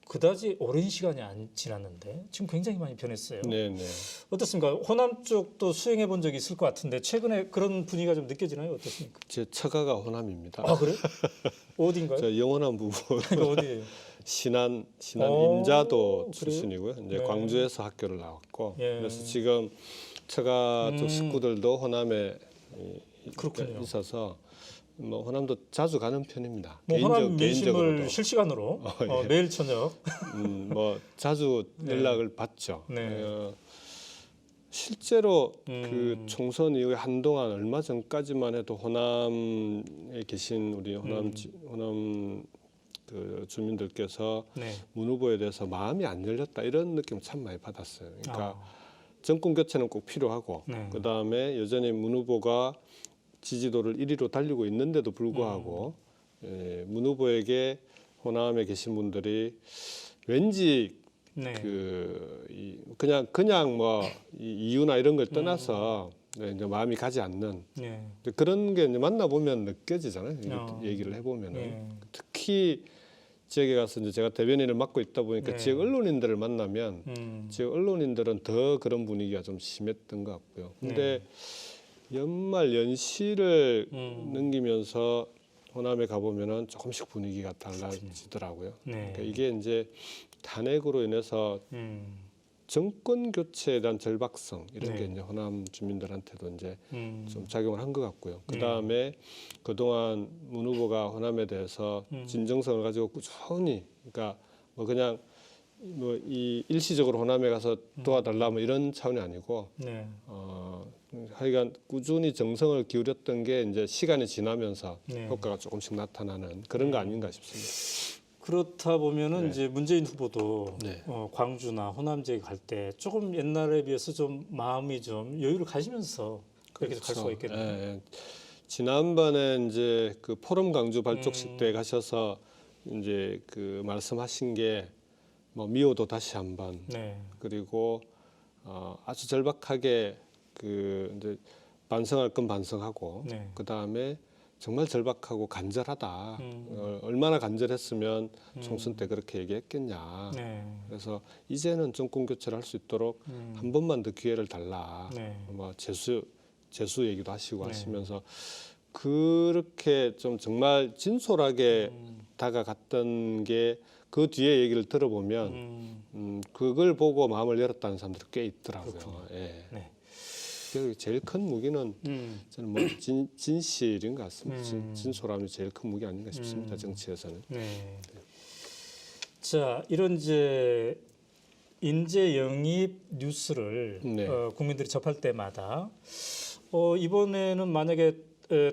그다지 오랜 시간이 안 지났는데 지금 굉장히 많이 변했어요. 네, 네. 어떻습니까? 호남 쪽도 수행해 본 적이 있을 것 같은데 최근에 그런 분위기가 좀 느껴지나요? 어떻습니까? 제 처가가 호남입니다. 아 그래? 어딘가요? 저 영원한 부부 이거 어디예요? 신안 오, 인자도 그래요? 출신이고요. 이제 네. 광주에서 학교를 나왔고, 예. 그래서 지금 처가 쪽 식구들도 호남에 그렇군요. 있어서 뭐 호남도 자주 가는 편입니다. 뭐 호남 개인적으로도 민심을 실시간으로 예. 매일 저녁 뭐 자주 연락을 받죠. 네. 실제로 그 총선 이후에 한동안 얼마 전까지만 해도 호남에 계신 우리 호남 그 주민들께서 네. 문 후보에 대해서 마음이 안 열렸다 이런 느낌 참 많이 받았어요. 그러니까 정권 교체는 꼭 필요하고 네. 그 다음에 여전히 문 후보가 지지도를 1위로 달리고 있는데도 불구하고 문 후보에게 호남에 계신 분들이 왠지 네. 그냥 뭐 이유나 이런 걸 떠나서 이제 마음이 가지 않는 네. 그런 게 이제 만나 보면 느껴지잖아요. 얘기를 해보면은 네. 특히 지역에 가서 이제 제가 대변인을 맡고 있다 보니까 네. 지역 언론인들을 만나면 지역 언론인들은 더 그런 분위기가 좀 심했던 것 같고요. 근데 연말 연시를 넘기면서 호남에 가보면은 조금씩 분위기가 달라지더라고요. 네. 그러니까 이게 이제 탄핵으로 인해서 정권 교체에 대한 절박성 이런 네. 게 이제 호남 주민들한테도 이제 좀 네. 작용을 한 것 같고요. 그 다음에 그동안 문 후보가 호남에 대해서 진정성을 가지고 꾸준히, 그러니까 뭐 그냥 뭐 이 일시적으로 호남에 가서 도와달라 뭐 이런 차원이 아니고 네. 하여간 꾸준히 정성을 기울였던 게 이제 시간이 지나면서 네. 효과가 조금씩 나타나는 그런 거 아닌가 싶습니다. 그렇다 보면은 이제 문재인 후보도 네. 광주나 호남 지역에 갈 때 조금 옛날에 비해서 좀 마음이 좀 여유를 가지면서 그렇게 갈 수가 있겠네요. 예. 지난번에 이제 그 포럼 광주 발족식 때 가셔서 이제 그 말씀하신 게 뭐 미호도 다시 한번 네. 그리고 아주 절박하게 그 이제 반성할 건 반성하고 네. 그 다음에 정말 절박하고 간절하다. 얼마나 간절했으면 총선 때 그렇게 얘기했겠냐. 네. 그래서 이제는 정권 교체를 할 수 있도록 한 번만 더 기회를 달라. 네. 뭐 재수 얘기도 하시고 하시면서 그렇게 좀 정말 진솔하게 다가갔던 게 그 뒤에 얘기를 들어보면 그걸 보고 마음을 열었다는 사람들이 꽤 있더라고요. 예. 네. 그 제일 큰 무기는 저는 뭐 진실인 것 같습니다. 진솔함이 제일 큰 무기 아닌가 싶습니다. 정치에서는. 네. 자, 이런 이제 인재 영입 뉴스를 네. 국민들이 접할 때마다 이번에는 만약에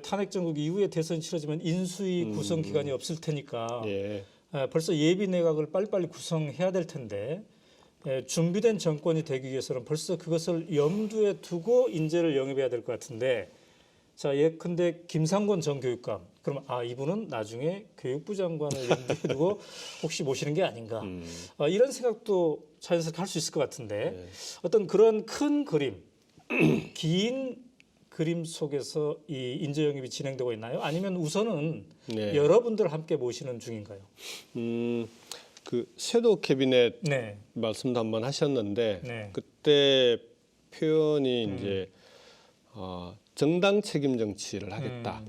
탄핵 정국 이후에 대선이 치러지면 인수위 구성 기간이 없을 테니까 예. 벌써 예비 내각을 빨리빨리 구성해야 될 텐데 준비된 정권이 되기 위해서는 벌써 그것을 염두에 두고 인재를 영입해야 될 것 같은데 자 예컨대 김상곤 전 교육감 그러면 이분은 나중에 교육부 장관을 염두에 두고 혹시 모시는 게 아닌가 이런 생각도 자연스럽게 할 수 있을 것 같은데 어떤 그런 큰 그림 긴 그림 속에서 이 인재 영입이 진행되고 있나요? 아니면 우선은 네. 여러분들 함께 모시는 중인가요? 그 섀도우 캐비넷 네. 말씀도 한번 하셨는데 네. 그때 표현이 이제 정당 책임 정치를 하겠다.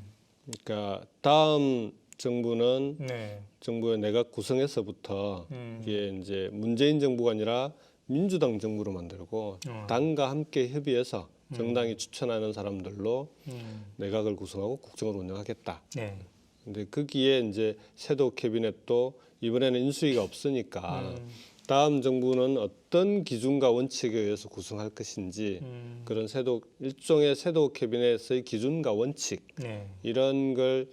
그러니까 다음 정부는 네. 정부의 내각 구성에서부터 이게 이제 문재인 정부가 아니라 민주당 정부로 만들고 당과 함께 협의해서 정당이 추천하는 사람들로 내각을 구성하고 국정을 운영하겠다. 네. 근데 거기에 이제 섀도우 캐비넷도 이번에는 인수위가 없으니까 다음 정부는 어떤 기준과 원칙에 의해서 구성할 것인지 그런 일종의 섀도우 캐비넷의 기준과 원칙 네. 이런 걸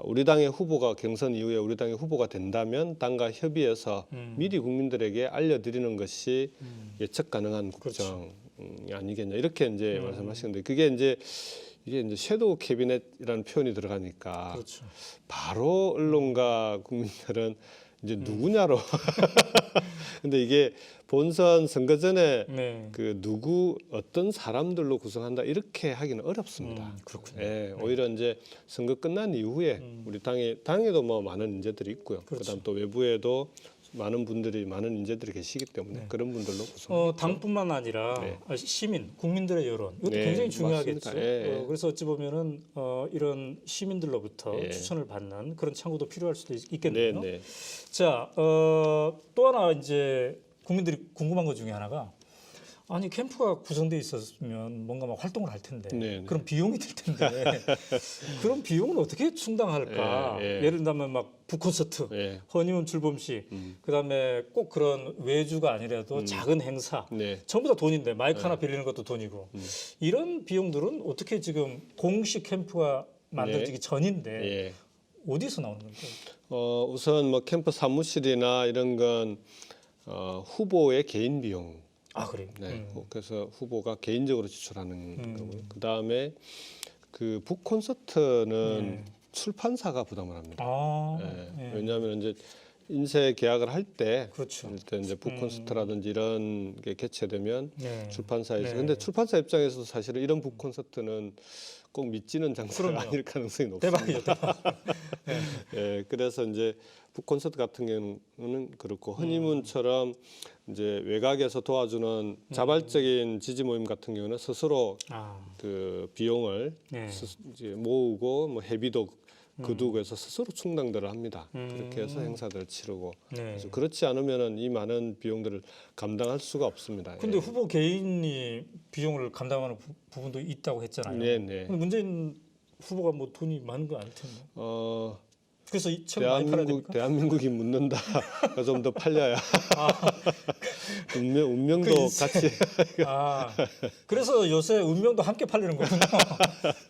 우리 당의 후보가 경선 이후에 우리 당의 후보가 된다면 당과 협의해서 미리 국민들에게 알려드리는 것이 예측 가능한 국정이 아니겠냐 이렇게 이제 말씀하시는데 이게 이제 섀도우 캐비넷이라는 표현이 들어가니까 그렇죠. 바로 언론과 국민들은 이제 누구냐로 근데 이게 본선 선거 전에 네. 그 어떤 사람들로 구성한다 이렇게 하기는 어렵습니다. 그렇군요. 예, 오히려 이제 선거 끝난 이후에 우리 당에도 뭐 많은 인재들이 있고요. 그렇죠. 그다음 또 외부에도 많은 인재들이 계시기 때문에 그런 분들로 구성. 당뿐만 아니라 네. 시민, 국민들의 여론 이것도 네, 굉장히 중요하겠죠. 맞습니다. 예. 그래서 어찌 보면은 이런 시민들로부터 예. 추천을 받는 그런 창구도 필요할 수도 있겠네요. 네. 자, 또 하나 이제 국민들이 궁금한 것 중에 하나가 아니 캠프가 구성돼 있었으면 뭔가 막 활동을 할 텐데 네. 그런 비용이 들 텐데 그런 비용은 어떻게 충당할까? 예. 예를 들면 막 북콘서트, 예. 허니문 출범식, 그다음에 꼭 그런 외주가 아니라도 작은 행사 네. 전부 다 돈인데 마이크 하나 빌리는 것도 돈이고 이런 비용들은 어떻게 지금 공식 캠프가 만들어지기 전인데 예. 어디서 나오는 건가요? 우선 뭐 캠프 사무실이나 이런 건 후보의 개인 비용. 아 그래요. 네. 그래서 후보가 개인적으로 지출하는 거고요. 그 다음에 그 북콘서트는 출판사가 부담을 합니다. 아, 예. 예. 왜냐하면 이제 인쇄 계약을 할 때, 그렇죠. 일단 이제 북콘서트라든지 이런 게 개최되면 네. 출판사에서, 네. 근데 출판사 입장에서도 사실은 이런 북콘서트는 꼭 믿지는 장사가 그럼요. 아닐 가능성이 높습니다. 대박이죠, 대박. 예, 그래서 이제 북콘서트 같은 경우는 그렇고 허니문처럼 이제 외곽에서 도와주는 자발적인 지지 모임 같은 경우는 스스로 아, 그 비용을 네. 이제 모으고 뭐 회비도 거두고 해서 스스로 충당들을 합니다. 음. 그렇게 해서 행사들을 치르고 네. 그래서 그렇지 않으면은 이 많은 비용들을 감당할 수가 없습니다. 근데 예. 후보 개인이 비용을 감당하는 부분도 있다고 했잖아요. 네, 네. 근데 문재인 후보가 뭐 돈이 많은 거 아닐 텐데. 그래서 이 책 많이 팔아야 됩니까? 대한민국이 묻는다. 좀 더 팔려야. 운명도 그 인생. 같이. 아, 그래서 요새 운명도 함께 팔리는 거군요.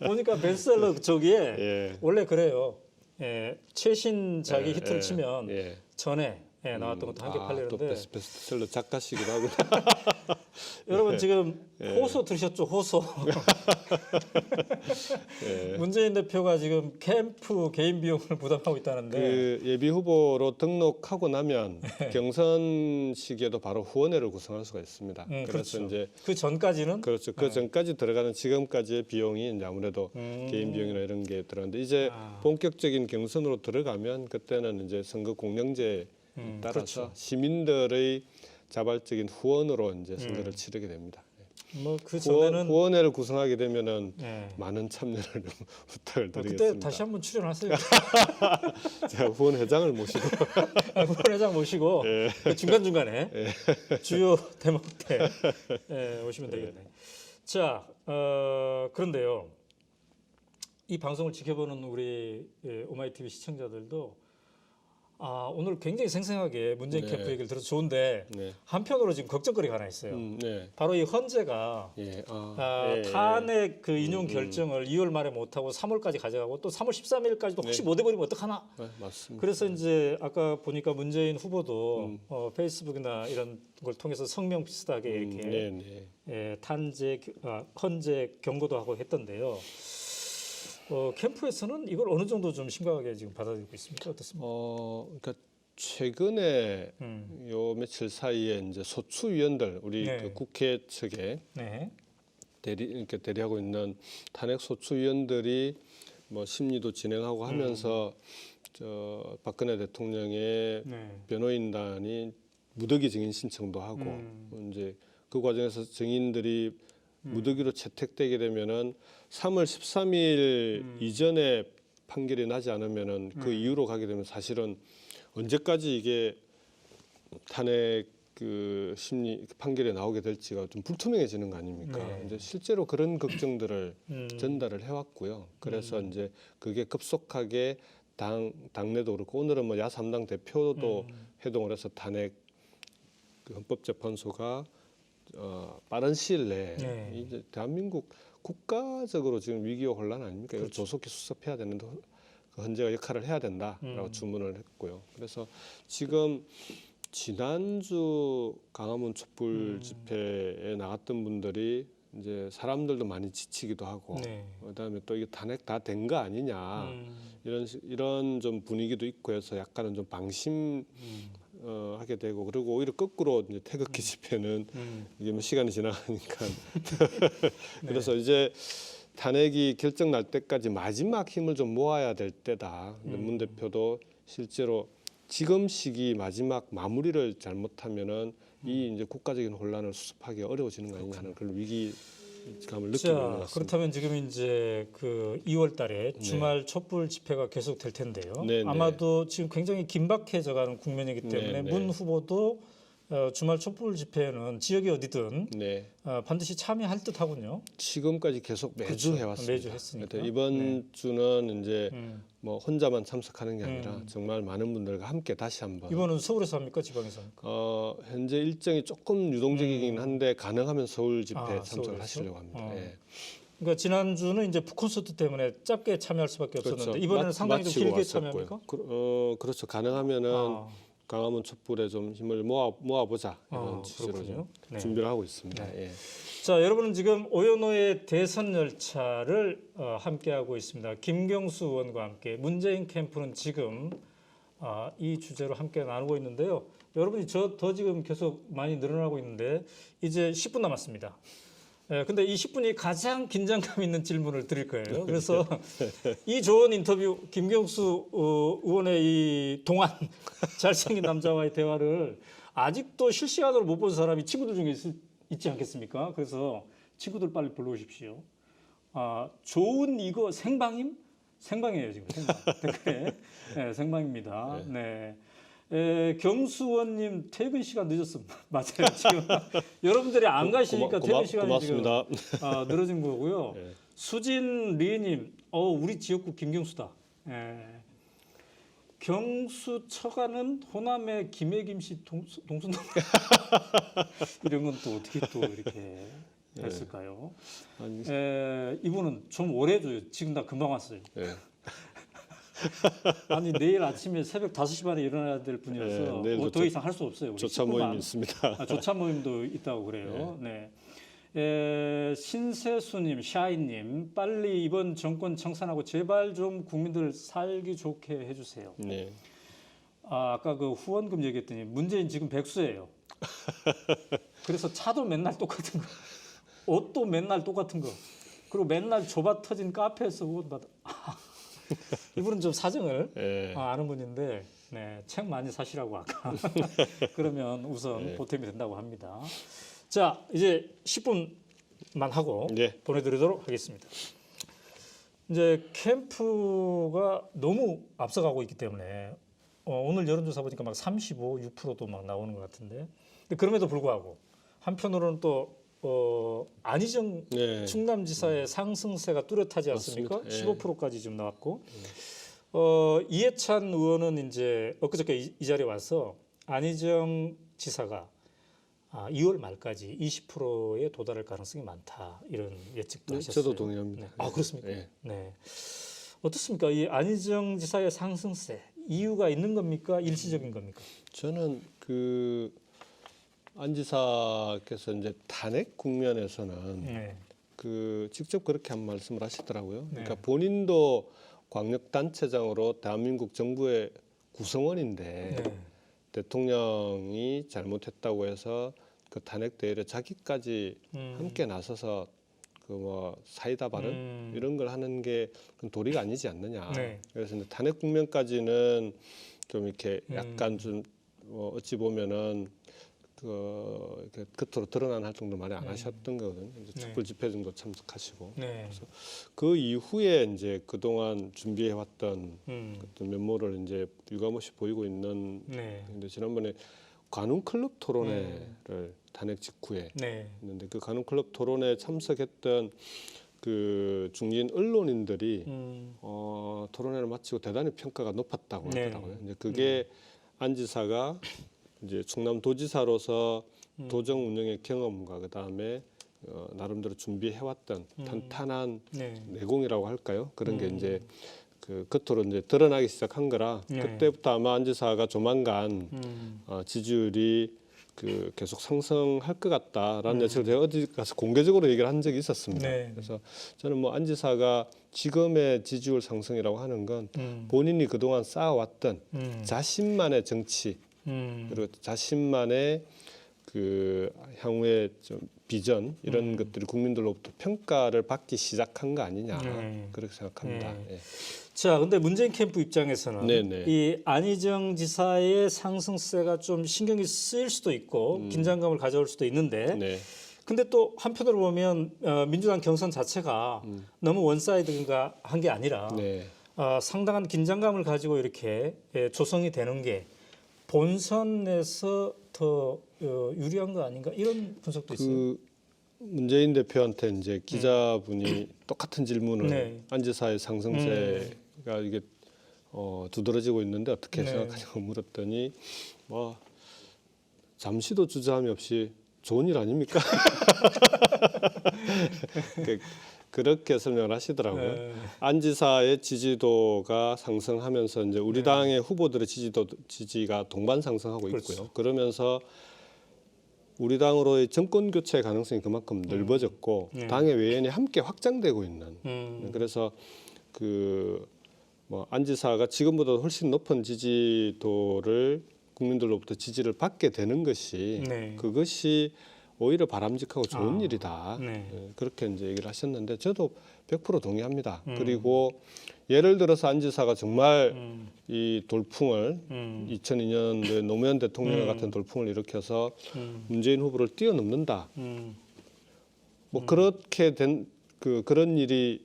보니까 베스트셀러 저기에 예. 원래 그래요. 예, 최신작이 히트를 예, 치면 예. 전에 나왔던 것도 함께 또 팔리는데 베스트셀러 작가시기도 하고. 여러분 지금 호소 들으셨죠? 호소. 예. 문재인 대표가 지금 캠프 개인 비용을 부담하고 있다는데 그 예비 후보로 등록하고 나면 경선 시기에도 바로 후원회를 구성할 수가 있습니다. 그래서 그렇죠. 이제 그 전까지는 그렇죠. 그 전까지 들어가는 지금까지의 비용이 이제 아무래도 개인 비용이나 이런 게 들어가는데 이제 본격적인 경선으로 들어가면 그때는 이제 선거 공영제에 따라서 그렇죠. 시민들의 자발적인 후원으로 이제 선거를 치르게 됩니다. 뭐 그 전에는 후원회를 구성하게 되면은 예. 많은 참여를 부탁을 그때 드리겠습니다. 다시 한번 출연하세요. 제가 후원회장을 모시고 후보회장 모시고 그 중간중간에 주요 대목 때 오시면 되겠네. 자, 그런데요. 이 방송을 지켜보는 우리 오마이TV 시청자들도 오늘 굉장히 생생하게 문재인 네. 캠프 얘기를 들어서 좋은데 네. 한편으로 지금 걱정거리가 하나 있어요. 네. 바로 이 헌재가 예. 탄핵 그 인용 결정을 2월 말에 못하고 3월까지 가져가고 또 3월 13일까지도 혹시 못 해버리면 어떡하나? 네, 맞습니다. 그래서 이제 아까 보니까 문재인 후보도 페이스북이나 이런 걸 통해서 성명 비슷하게 이렇게 네. 헌재 경고도 하고 했던데요. 캠프에서는 이걸 어느 정도 좀 심각하게 지금 받아들이고 있습니까? 어떻습니까? 그러니까 최근에 요 며칠 사이에 이제 소추위원들 우리 네. 그 국회 측에 네. 이렇게 대리하고 있는 탄핵 소추위원들이 뭐 심리도 진행하고 하면서 저 박근혜 대통령의 네. 변호인단이 무더기 증인 신청도 하고 이제 그 과정에서 증인들이 무더기로 채택되게 되면은 3월 13일 이전에 판결이 나지 않으면은 그 이후로 가게 되면 사실은 언제까지 이게 탄핵 그 심리 판결이 나오게 될지가 좀 불투명해지는 거 아닙니까? 네. 이제 실제로 그런 걱정들을 전달을 해왔고요. 그래서 이제 그게 급속하게 당내도 그렇고 오늘은 뭐 야3당 대표도 회동을 해서 탄핵 그 헌법재판소가 빠른 시일 내에 네. 이제 대한민국 국가적으로 지금 위기와 혼란 아닙니까? 이걸 조속히 수습해야 되는데 그 헌재가 역할을 해야 된다라고 주문을 했고요. 그래서 지금 지난주 강화문 촛불 집회에 나갔던 분들이 이제 사람들도 많이 지치기도 하고 네. 그다음에 또 이게 탄핵 다 된 거 아니냐 이런 좀 분위기도 있고 해서 약간은 좀 방심 하게 되고 그리고 오히려 거꾸로 이제 태극기 집회는 이게 뭐 시간이 지나가니까 그래서 이제 탄핵이 결정 날 때까지 마지막 힘을 좀 모아야 될 때다. 근데 문 대표도 실제로 지금 시기 마지막 마무리를 잘못하면은 이 이제 국가적인 혼란을 수습하기 어려워지는 거 아니냐 하는 그런 위기감을 느끼고 있는 것 자, 같습니다. 그렇다면 지금 이제 그 2월달에 주말 촛불 집회가 계속 될 텐데요. 네, 네. 아마도 지금 굉장히 긴박해져가는 국면이기 때문에 네, 네. 문 후보도 주말 촛불 집회에는 지역이 어디든 네. 반드시 참여할 듯하군요. 지금까지 계속 매주 그렇죠. 해왔습니다. 매주 했으니까. 그러니까 이번 주는 이제 뭐 혼자만 참석하는 게 아니라 정말 많은 분들과 함께 다시 한번 이번은 서울에서 합니까, 지방에서 합니까? 현재 일정이 조금 유동적이긴 한데 가능하면 서울 집회에 아, 참석을 서울에서? 하시려고 합니다. 예. 그러니까 지난주는 이제 북콘서트 때문에 짧게 참여할 수밖에 없었는데 이번에는 상당히 좀 마치고 길게 왔었고요. 참여합니까? 그렇죠. 가능하면은 아, 강화문 촛불에 좀 힘을 모아보자 이런 취지로 그렇군요. 좀 네. 준비를 하고 있습니다. 예. 자, 여러분은 지금 오연호의 대선 열차를 함께하고 있습니다. 김경수 의원과 함께 문재인 캠프는 지금 이 주제로 함께 나누고 있는데요. 여러분이 더 지금 계속 많이 늘어나고 있는데 이제 10분 남았습니다. 근데 이 10분이 가장 긴장감 있는 질문을 드릴 거예요. 그래서 이 좋은 인터뷰 김경수 의원의 이 동안 잘생긴 남자와의 대화를 아직도 실시간으로 못 본 사람이 친구들 중에 있지 않겠습니까? 그래서 친구들 빨리 불러오십시오. 좋은 이거 생방임? 생방이에요 지금 생방. 댓글에 네, 생방입니다. 네. 경수원님 퇴근 시간 늦었습니다. 맞아요. 지금 여러분들이 안 가시니까 퇴근 시간이 고맙습니다. 지금 늘어진 거고요. 네. 수진 리님, 우리 지역구 김경수다. 경수 처가는 호남의 김해김씨 동순 이런 건 또 어떻게 또 이렇게 했을까요? 아니, 이분은 좀 오래 줘요. 지금 나 금방 왔어요. 예. 아니 내일 아침에 새벽 5시 반에 일어나야 될 분이어서 내일 더 이상 할 수 없어요. 우리 조차 10분만. 모임이 있습니다. 조차 모임도 있다고 그래요. 네. 신세수님, 샤이님, 빨리 이번 정권 청산하고 제발 좀 국민들 살기 좋게 해주세요. 네. 아까 그 후원금 얘기했더니 문재인 지금 백수예요. 그래서 차도 맨날 똑같은 거, 옷도 맨날 똑같은 거, 그리고 맨날 좁아 터진 카페에서 옷 받아. 이분은 좀 사정을 예. 아는 분인데 네, 책 많이 사시라고 아까 그러면 우선 보탬이 된다고 합니다. 자, 이제 10분만 하고 네. 보내드리도록 하겠습니다. 이제 캠프가 너무 앞서가고 있기 때문에 오늘 여론조사 보니까 막 35, 6%도 막 나오는 것 같은데 근데 그럼에도 불구하고 한편으로는 또 안희정 네. 충남지사의 상승세가 뚜렷하지 않습니까? 맞습니다. 15%까지 좀 나왔고 이해찬 의원은 이제 엊그저께 이 자리에 와서 안희정 지사가 2월 말까지 20%에 도달할 가능성이 많다 이런 예측도 하셨어요. 저도 동의합니다. 네. 그렇습니까? 예. 네. 어떻습니까? 이 안희정 지사의 상승세 이유가 있는 겁니까? 일시적인 겁니까? 저는 그 안 지사께서 이제 탄핵 국면에서는 네. 그 직접 그렇게 한 말씀을 하시더라고요. 그러니까 네. 본인도 광역단체장으로 대한민국 정부의 구성원인데 네. 대통령이 잘못했다고 해서 그 탄핵 대회를 자기까지 함께 나서서 그 뭐 사이다 발언 이런 걸 하는 게 그건 도리가 아니지 않느냐. 네. 그래서 이제 탄핵 국면까지는 좀 이렇게 약간 좀 어찌 보면은 그 이렇게 겉으로 드러난 활동도 많이 안 하셨던 거거든요. 이제 촛불 집회 정도 참석하시고 네. 그 이후에 이제 그동안 준비해 왔던 음. 어떤 면모를 이제 유감없이 보이고 있는. 네. 근데 지난번에 관훈 클럽 토론회를 탄핵 직후에 네. 있는데 그 관훈 클럽 토론회에 참석했던 그 중진 언론인들이 토론회를 마치고 대단히 평가가 높았다고 네. 하더라고요. 이제 그게 안 지사가 이제 충남 도지사로서 도정 운영의 경험과 그다음에 나름대로 준비해왔던 탄탄한 네. 내공이라고 할까요? 그런 게 이제 그 겉으로 이제 드러나기 시작한 거라 네. 그때부터 아마 안 지사가 조만간 지지율이 그 계속 상승할 것 같다라는 예측을 제가 어디 가서 공개적으로 얘기를 한 적이 있었습니다. 네. 그래서 저는 뭐 안 지사가 지금의 지지율 상승이라고 하는 건 본인이 그동안 쌓아왔던 자신만의 정치 그리고 자신만의 그 향후의 좀 비전 이런 것들이 국민들로부터 평가를 받기 시작한 거 아니냐 그렇게 생각합니다. 예. 자, 근데 문재인 캠프 입장에서는 네네. 이 안희정 지사의 상승세가 좀 신경이 쓰일 수도 있고 긴장감을 가져올 수도 있는데 네. 근데 또 한편으로 보면 민주당 경선 자체가 너무 원사이드인가 한 게 아니라 네. 상당한 긴장감을 가지고 이렇게 조성이 되는 게 본선에서 더 유리한 거 아닌가 이런 분석도 있어요. 그 문재인 대표한테 이제 기자분이 똑같은 질문을 네. 안 지사의 상승세가 이게 두드러지고 있는데 어떻게 네. 생각하냐고 물었더니 뭐 잠시도 주저함이 없이 좋은 일 아닙니까? 그렇게 설명을 하시더라고요. 네. 안 지사의 지지도가 상승하면서 이제 우리 당의 후보들의 지지가 동반 상승하고 있고요. 그렇죠. 그러면서 우리 당으로의 정권 교체 가능성이 그만큼 넓어졌고 당의 외연이 함께 확장되고 있는. 그래서 그 뭐 안 지사가 지금보다 훨씬 높은 지지도를 국민들로부터 지지를 받게 되는 것이 네. 그것이 오히려 바람직하고 좋은 일이다. 네. 그렇게 이제 얘기를 하셨는데 저도 100% 동의합니다. 그리고 예를 들어서 안 지사가 정말 이 돌풍을 2002년도에 노무현 대통령 같은 돌풍을 일으켜서 문재인 후보를 뛰어넘는다. 뭐 그렇게 된 그런 일이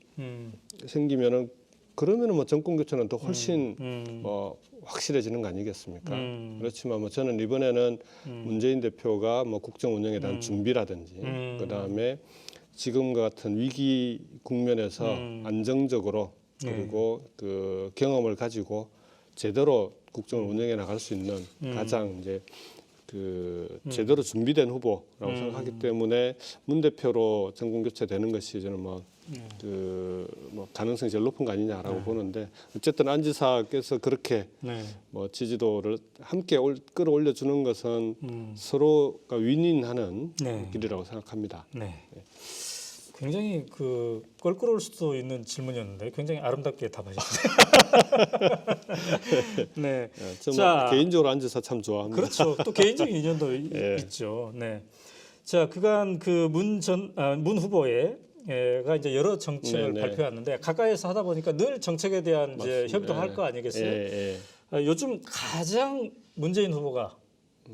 생기면은 그러면은 뭐 정권 교체는 더 훨씬 뭐 확실해지는 거 아니겠습니까? 그렇지만 뭐 저는 이번에는 문재인 대표가 뭐 국정 운영에 대한 준비라든지 그다음에 지금과 같은 위기 국면에서 안정적으로 그리고 그 경험을 가지고 제대로 국정을 운영해 나갈 수 있는 가장 이제 그 제대로 준비된 후보라고 생각하기 때문에 문 대표로 정권 교체되는 것이 저는 뭐 뭐 가능성이 제일 높은 거 아니냐라고 보는데 어쨌든 안 지사께서 그렇게 네. 뭐 지지도를 함께 끌어올려 주는 것은 서로가 윈윈하는 네. 길이라고 생각합니다. 네. 굉장히 그 껄끄러울 수도 있는 질문이었는데 굉장히 아름답게 답하셨어요. 네. 저는 개인적으로 안 지사 참 좋아합니다. 그렇죠. 또 개인적인 인연도 있죠. 네. 자, 그간 그 문 후보의 가 이제 여러 정책을 발표했는데 가까이서 하다 보니까 늘 정책에 대한 이제 협의도 할 거 아니겠어요? 요즘 가장 문재인 후보가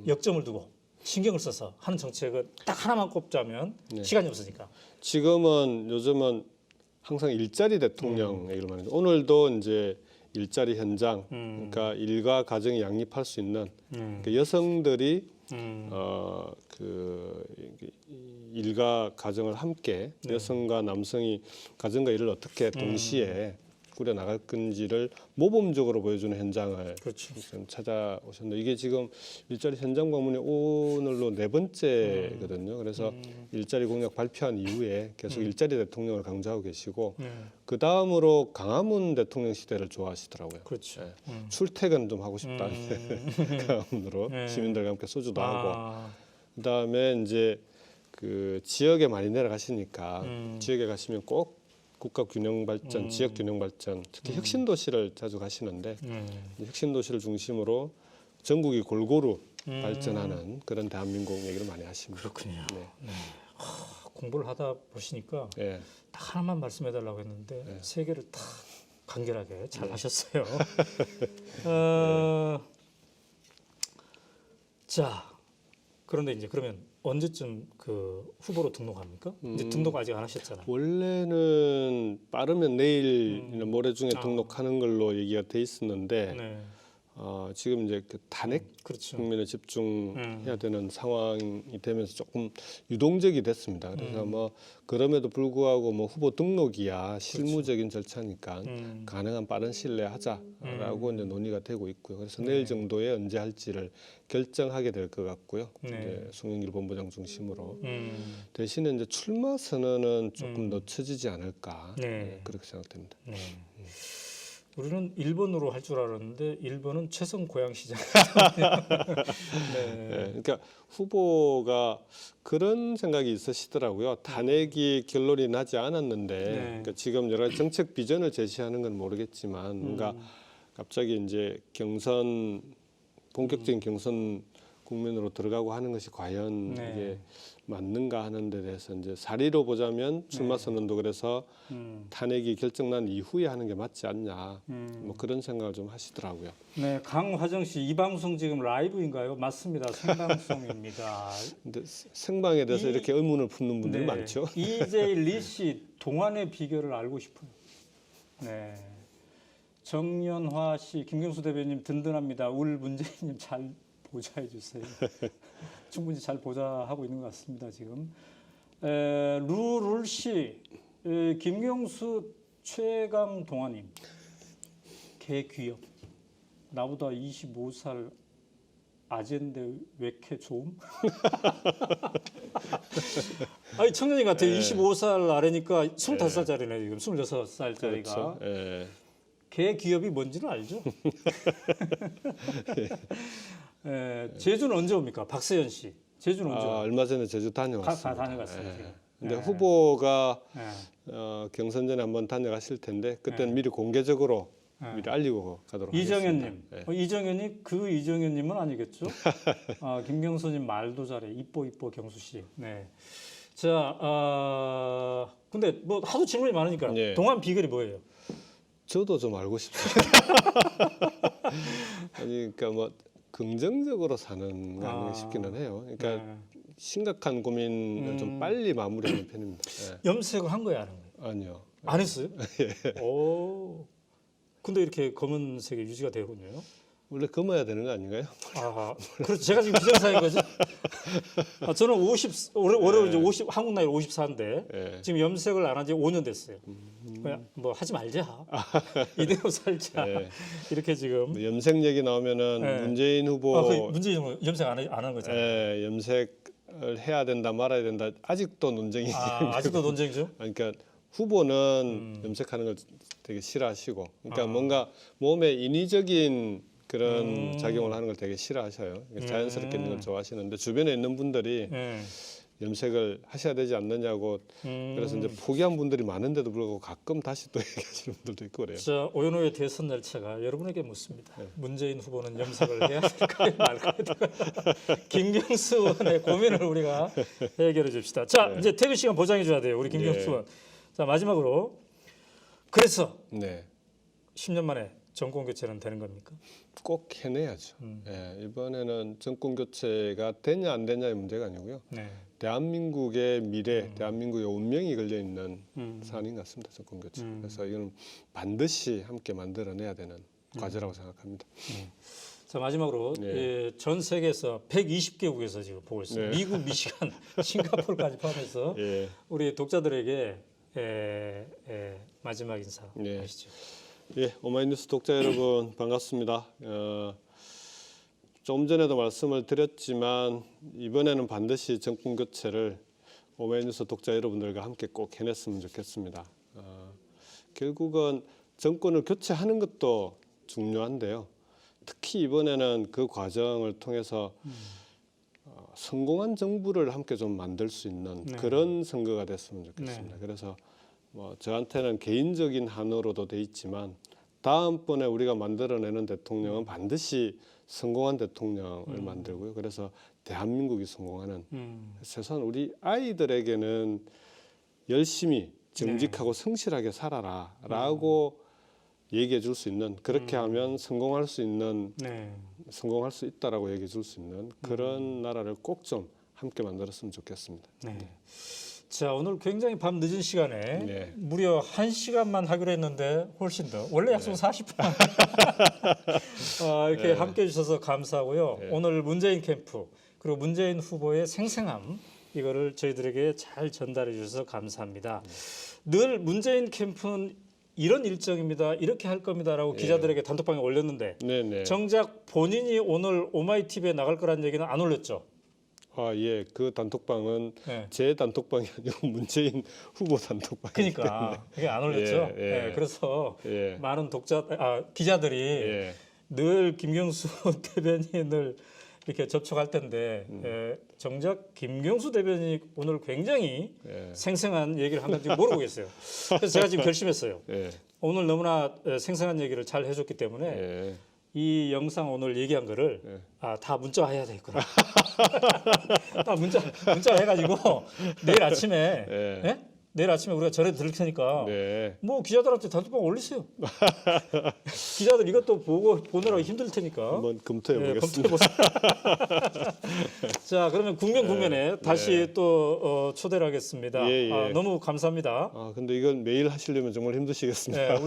역점을 두고 신경을 써서 하는 정책은 딱 하나만 꼽자면 시간이 없으니까. 지금은 요즘은 항상 일자리 대통령 얘기를 많이 해요. 오늘도 이제 일자리 현장, 그러니까 일과 가정이 양립할 수 있는 그러니까 여성들이 그 일과 가정을 함께 여성과 남성이 가정과 일을 어떻게 동시에 꾸려 나갈 건지를 모범적으로 보여주는 현장을 그렇죠. 좀 찾아오셨는데 이게 지금 일자리 현장 방문이 오늘로 4번째거든요. 그래서 일자리 공약 발표한 이후에 계속 일자리 대통령을 강조하고 계시고 그 다음으로 강화문 대통령 시대를 좋아하시더라고요. 그렇죠. 출퇴근 좀 하고 싶다. 강화문으로 시민들과 함께 소주도 하고 그 다음에 이제 그 지역에 많이 내려가시니까 지역에 가시면 꼭 국가 균형 발전, 지역 균형 발전, 특히 혁신 도시를 자주 가시는데 혁신 도시를 중심으로 전국이 골고루 발전하는 그런 대한민국 얘기를 많이 하십니다. 그렇군요. 네. 공부를 하다 보시니까 딱 하나만 말씀해달라고 했는데 세 개를 다 간결하게 잘 하셨어요. 자, 그런데 이제 그러면 언제쯤 그 후보로 등록합니까? 이제 등록 아직 안 하셨잖아요. 원래는 빠르면 내일이나 모레 중에 등록하는 걸로 얘기가 돼 있었는데 지금 이제 그 탄핵 그렇죠. 국민에 집중해야 되는 상황이 되면서 조금 유동적이 됐습니다. 그래서 뭐 그럼에도 불구하고 뭐 후보 등록이야 실무적인 절차니까 가능한 빠른 시일 내에 하자라고 이제 논의가 되고 있고요. 그래서 내일 정도에 언제 할지를 결정하게 될 것 같고요. 이제 송영길 본부장 중심으로 대신에 이제 출마 선언은 조금 늦춰지지 않을까 그렇게 생각됩니다. 우리는 1번으로 할 줄 알았는데 1번은 최성 고양시장. 그러니까 후보가 그런 생각이 있으시더라고요. 탄핵이 결론이 나지 않았는데 그러니까 지금 여러 가지 정책 비전을 제시하는 건 모르겠지만 뭔가 갑자기 이제 본격적인 경선 국면으로 들어가고 하는 것이 과연 이게 맞는가 하는 데 대해서 이제 사리로 보자면 출마 선언도 그래서 탄핵이 결정난 이후에 하는 게 맞지 않냐 뭐 그런 생각을 좀 하시더라고요. 네, 강화정 씨, 이 방송 지금 라이브인가요? 맞습니다. 생방송입니다. 근데 생방에 대해서 이렇게 의문을 품는 분들이 많죠. 이재일 리 씨, 동안의 비결을 알고 싶어요. 네. 정연화 씨, 김경수 대변인 든든합니다. 울 문재인님 잘 보좌해 주세요. 충분히 잘 보좌하고 있는 것 같습니다. 지금 루룰 씨, 김경수 최강 동아님, 개 귀엽. 나보다 25살 아재인데 왜 이렇게 좋음? 아니 청년이 같아요. 25살 아래니까 25살짜리네 지금 26살짜리가. 그렇죠. 개 기업이 뭔지는 알죠? 제주는 언제 옵니까? 박세현 씨. 제주는 언제 옵니까? 얼마 전에 제주 다녀왔습니다. 다 다녀갔어요. 근데 후보가 경선 전에 한번 다녀가실 텐데 그때는 미리 공개적으로 미리 알리고 가도록 이정현님, 하겠습니다. 이정현이 그 이정현님은 아니겠죠? 김경수님 말도 잘해. 이뻐 경수 씨. 네. 자, 근데 뭐 하도 질문이 많으니까 동안 비결이 뭐예요? 저도 좀 알고 싶습니다. 아니 그러니까 뭐 긍정적으로 사는 거 아닌가 싶기는 해요. 그러니까 심각한 고민을 좀 빨리 마무리하는 편입니다. 염색을 한 거예요, 안 한 거예요? 아니요. 안 했어요? 오. 근데 이렇게 검은색이 유지가 되군요. 원래 검어야 되는 거 아닌가요? 그렇죠. 제가 지금 기정사인 거죠. 저는 올해 이제 50 한국 나이로 54인데 지금 염색을 안 한 지 5년 됐어요. 그냥 뭐 하지 말자. 이대로 살자. 이렇게 지금. 염색 얘기 나오면은 문재인 후보 문재인 염색 안 한 거잖아요. 염색을 해야 된다 말아야 된다 아직도 논쟁이 아직도 논쟁이죠? 그러니까 후보는 염색하는 걸 되게 싫어하시고 그러니까 뭔가 몸에 인위적인 그런 작용을 하는 걸 되게 싫어하셔요. 자연스럽게 있는 걸 좋아하시는데 주변에 있는 분들이 염색을 하셔야 되지 않느냐고 그래서 이제 포기한 분들이 많은데도 불구하고 가끔 다시 또 얘기하시는 분들도 있고 그래요. 자, 오연호의 대선 날짜가 여러분에게 묻습니다. 문재인 후보는 염색을 해야 될까요? 말까요? 김경수 의원의 고민을 우리가 해결해 줍시다. 자, 이제 퇴근 시간 보장해 줘야 돼요. 우리 김경수 의원. 자, 마지막으로 그래서 10년 만에 정권 교체는 되는 겁니까? 꼭 해내야죠. 이번에는 정권 교체가 되냐 안 되냐의 문제가 아니고요. 대한민국의 미래, 대한민국의 운명이 걸려 있는 사안인 것 같습니다. 정권 교체. 그래서 이건 반드시 함께 만들어내야 되는 과제라고 생각합니다. 자, 마지막으로 전 세계에서 120개국에서 지금 보고 있습니다. 미국, 미시간, 싱가포르까지 포함해서 우리 독자들에게 마지막 인사 하시죠. 오마이뉴스 독자 여러분 반갑습니다. 좀 전에도 말씀을 드렸지만 이번에는 반드시 정권 교체를 오마이뉴스 독자 여러분들과 함께 꼭 해냈으면 좋겠습니다. 결국은 정권을 교체하는 것도 중요한데요. 특히 이번에는 그 과정을 통해서 성공한 정부를 함께 좀 만들 수 있는 그런 선거가 됐으면 좋겠습니다. 그래서 뭐 저한테는 개인적인 한어로도 돼 있지만 다음번에 우리가 만들어내는 대통령은 반드시 성공한 대통령을 만들고요. 그래서 대한민국이 성공하는 최소한 우리 아이들에게는 열심히 정직하고 성실하게 살아라라고 얘기해 줄 수 있는 그렇게 하면 성공할 수 있는 성공할 수 있다라고 얘기해 줄 수 있는 그런 나라를 꼭 좀 함께 만들었으면 좋겠습니다. 자, 오늘 굉장히 밤 늦은 시간에 네. 무려 1시간만 하기로 했는데 훨씬 더. 원래 약속은 40분. 이렇게 함께해 주셔서 감사하고요. 오늘 문재인 캠프 그리고 문재인 후보의 생생함 이거를 저희들에게 잘 전달해 주셔서 감사합니다. 늘 문재인 캠프는 이런 일정입니다. 이렇게 할 겁니다라고 기자들에게 단톡방에 올렸는데 네네. 정작 본인이 오늘 오마이TV에 나갈 거라는 얘기는 안 올렸죠. 아, 예. 그 단톡방은 네. 제 단톡방이 아니고 문재인 후보 단톡방이기 그러니까 그게 안 올렸죠. 예, 예. 그래서 예. 많은 기자들이 예. 늘 김경수 대변인을 이렇게 접촉할 텐데 정작 김경수 대변인이 오늘 굉장히 생생한 얘기를 한 건지 모르고 계세요. 그래서 제가 지금 결심했어요. 예. 오늘 너무나 생생한 얘기를 잘 해줬기 때문에 예. 이 영상 오늘 얘기한 거를 다 문자해야 되겠구나. 다 문자 해가지고 내일 아침에 내일 아침에 우리가 전해 드릴 테니까 네. 뭐 기자들한테 단톡방 올리세요. 기자들 이것도 보느라고 힘들 테니까. 한번 검토해 보겠습니다. 검토해보세요. 자, 그러면 국면에 다시 또 초대를 하겠습니다. 예, 예. 너무 감사합니다. 아, 근데 이건 매일 하시려면 정말 힘드시겠습니다.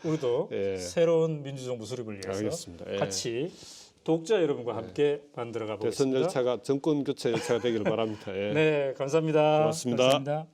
우리도 예. 새로운 민주정부 수립을 위해서 알겠습니다. 예. 같이 독자 여러분과 함께 만들어가 대선 보겠습니다. 절차가 정권 교체 절차가 되기를 바랍니다. 예. 네, 감사합니다. 고맙습니다. 감사합니다.